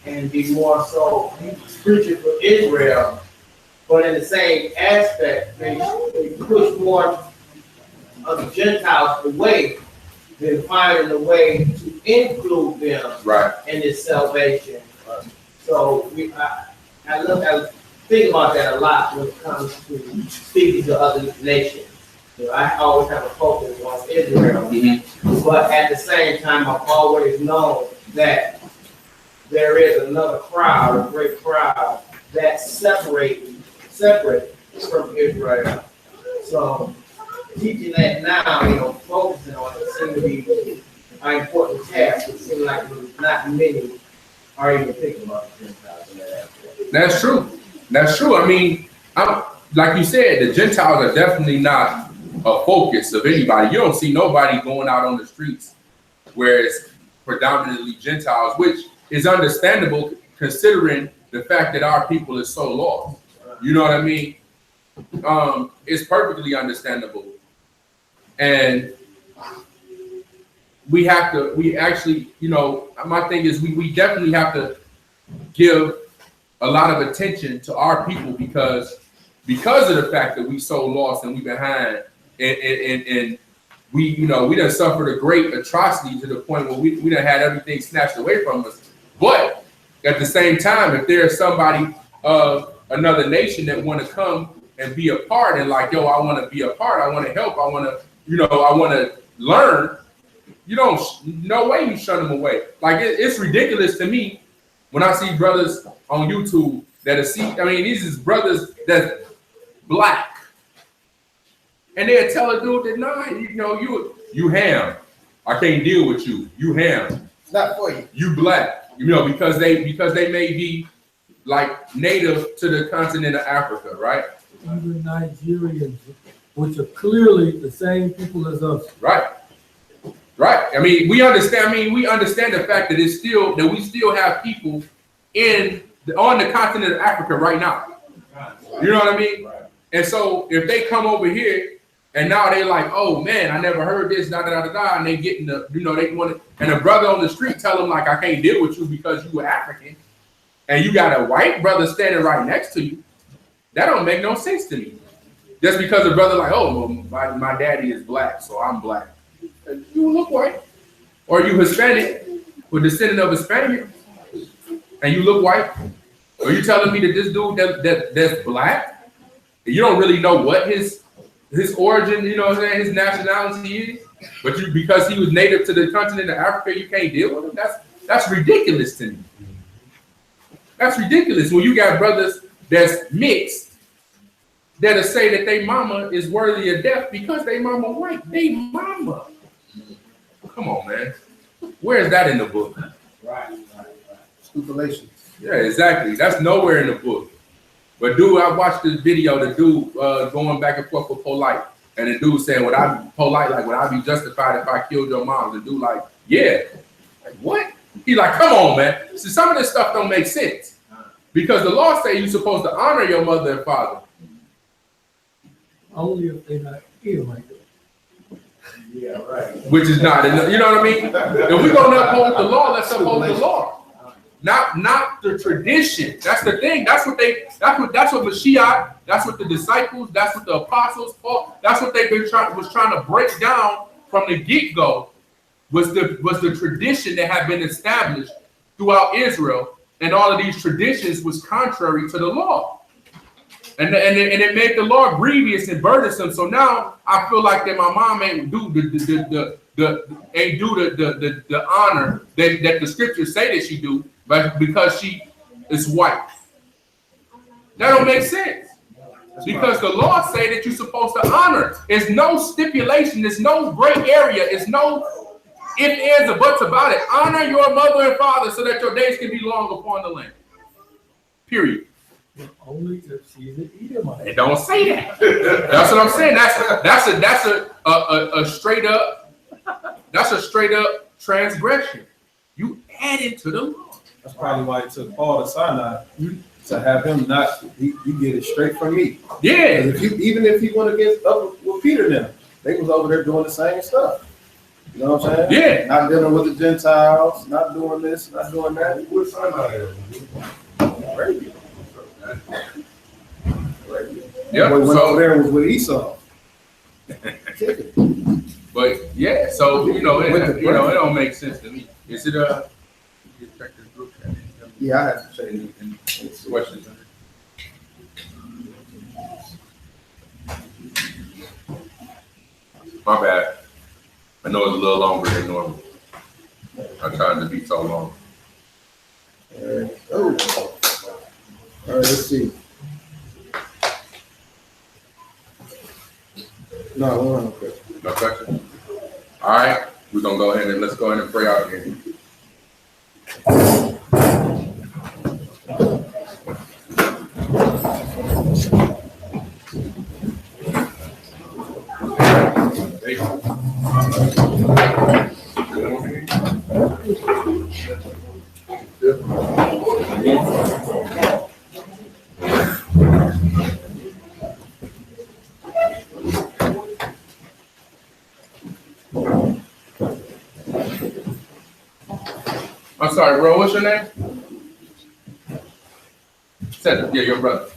and be more so preaching for Israel, but in the same aspect, they push more of the Gentiles away than finding a way to include them in this salvation. So I think about that a lot when it comes to speaking to other nations. You know, I always have a focus on Israel, but at the same time, I've always known that there is another crowd, a great crowd, that's separate from Israel. So teaching that now, you know, focusing on it seems to be an important task. It seems like not many are even thinking about the Gentiles in that aspect. That's true. That's true. I mean, like you said, the Gentiles are definitely not a focus of anybody. You don't see nobody going out on the streets where it's predominantly Gentiles, which is understandable considering the fact that our people is so lost. You know what I mean? It's perfectly understandable. And we actually, you know, my thing is we definitely have to give a lot of attention to our people because of the fact that we so lost and we behind and we, you know, we done suffered a great atrocity to the point where we done had everything snatched away from us. But at the same time, if there's somebody of another nation that want to come and be a part and like, yo, I want to be a part, I want to help, I want to, you know, I want to learn, you don't, no way you shun them away. Like it's ridiculous to me when I see brothers on YouTube that these is brothers that's black. And they'll tell a dude that, nah, you know, you ham. I can't deal with you. You ham. It's not for you. You black. You know, because they may be like native to the continent of Africa, right? Even Nigerians which are clearly the same people as us. Right. Right. I mean, we understand the fact that we still have people on the continent of Africa right now. You know what I mean? And so if they come over here and now they like, oh man, I never heard this, and they get in the, they want to, and a brother on the street tell them like, I can't deal with you because you were African, and you got a white brother standing right next to you. That don't make no sense to me. Just because a brother like, oh, well, my daddy is black, so I'm black. You look white. Or you Hispanic, or descendant of a Spaniard, and you look white. Or you telling me that this dude that's black, you don't really know what his origin, his nationality is, but because he was native to the continent of Africa, you can't deal with him. That's ridiculous to me. That's ridiculous when you got brothers that's mixed that'll say that they mama is worthy of death because they mama white. They mama. Come on, man. Where is that in the book? Right. Stipulations. Yeah, exactly. That's nowhere in the book. But dude, I watched this video, the dude going back and forth with Polite. And the dude saying, would I be justified if I killed your mom? The dude like, yeah. Like, what? He like, come on, man. See, some of this stuff don't make sense. Because the law say you're supposed to honor your mother and father. Only if they're not Edomite. Yeah, right. Which is not, you know what I mean? If we're going to uphold the law, let's uphold the law. Not the tradition. That's the thing. That's what Mashiach, that's what the disciples, that's what the apostles, that's what they've been was trying to break down from the get-go, was the tradition that had been established throughout Israel, and all of these traditions was contrary to the law. And it made the law grievous and burdensome. So now I feel like that my mom ain't do the honor that the scriptures say that she do, but because she is white. That don't make sense. Because the law say that you're supposed to honor. There's no stipulation. There's no gray area. There's no ifs, ands, or buts about it. Honor your mother and father so that your days can be long upon the land. Period. Only if she's an Edomite. They don't say that. That's what I'm saying. That's a straight up transgression. You added to the law. That's probably why it took Paul to Sinai to have him you get it straight from me. Yeah. Even if he went against up with Peter now, they was over there doing the same stuff. You know what I'm saying? Yeah. Not dealing with the Gentiles, not doing this, not doing that. What's Sinai? Arabia. Yeah. What went over there was with Esau. But yeah, so it don't make sense to me. Is it you check this group chat? Yeah, I have to say Any questions? My bad. I know it's a little longer than normal. I'm trying to be so long. All right, let's see. No, hold on. Okay. No question? All right, we're gonna go ahead and let's go ahead and pray out here. I'm sorry, bro. What's your name? Cedric. Yeah, your brother.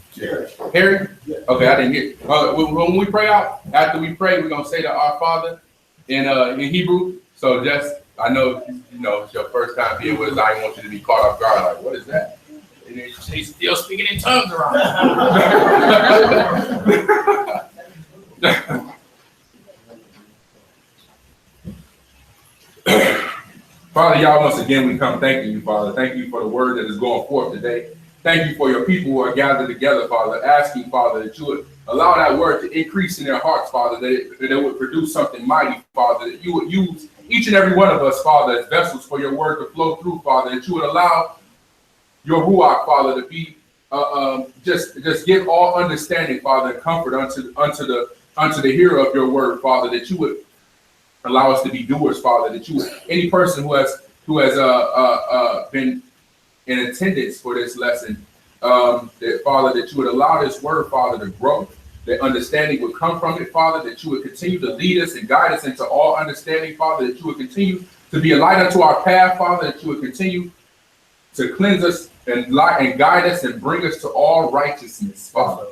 Harry? Okay, I didn't get it. When we pray out, after we pray, we're going to say to our Father in Hebrew. So I know, it's your first time being with us. I didn't want you to be caught off guard. Like, what is that? And he's still speaking in tongues around. Father, y'all, once again, we come thanking you, Father. Thank you for the word that is going forth today. Thank you for your people who are gathered together, Father, asking, Father, that you would allow that word to increase in their hearts, Father, that it would produce something mighty, Father, that you would use each and every one of us, Father, as vessels for your word to flow through, Father, that you would allow your Ruach, Father, to be just give all understanding, Father, and comfort unto unto the hearer of your word, Father, that you would allow us to be doers, Father, that you would, any person who has been in attendance for this lesson, that Father, that you would allow this word, Father, to grow, that understanding would come from it, Father, that you would continue to lead us and guide us into all understanding, Father, that you would continue to be a light unto our path, Father, that you would continue to cleanse us and guide us and bring us to all righteousness, Father.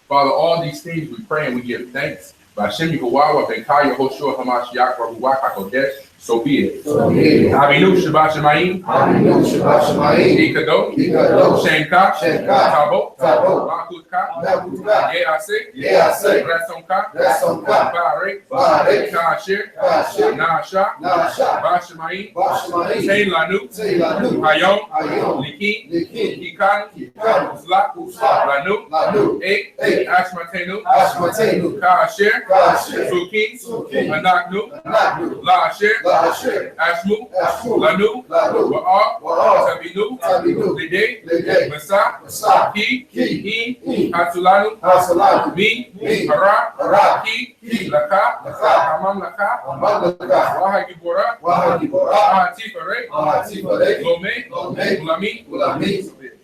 Father, all these things we pray and we give thanks. Bashem Yehowa Benkaya Hoshua Hamashiach Baruch HaKodesh. So be it. Avinu Shabbat Shemayim. Avinu Shabbat Shemayim. Ikadosh. Ikadosh. Shenka. Shenka. Tabo. Tabo. Makutka. Makutka. Yeaseh. Yeaseh. Rasonka. Rasonka. Barek. Barek. Kasher. Kasher. Nasha. Nasha. Bashemayim. Bashemayim. Teilanu. Teilanu. Hayom. Hayom. Likin. Likin. Ikan. Ikan. Uslak. Uslak. Lanu. Lanu. Ek. Ek. Ashmatenu. Ashmatenu. Kasher. Kasher. Sukin. Sukin. Anaknu. Anaknu. Lasher. Lasher. Ashmu. Ashmu. Lanu. Lanu. Wa'ar. Wa'ar. Tabinu. Tabinu. Lede. Lede. Masa. Masa. Ki. Ki. Hi. Hatsulanu. Hatsulanu. Mi. Mi. Hara. Hara. Ki. Ki. Laka. Laka. Hamam Laka. Mamlaka. Waha Gibora. Waha Gibora. Ahati Fere. Ahati Fere. Lome. Lome. Ulami. Ulami.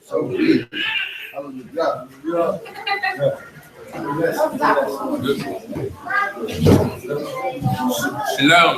So be it. Hallelujah. Shalom.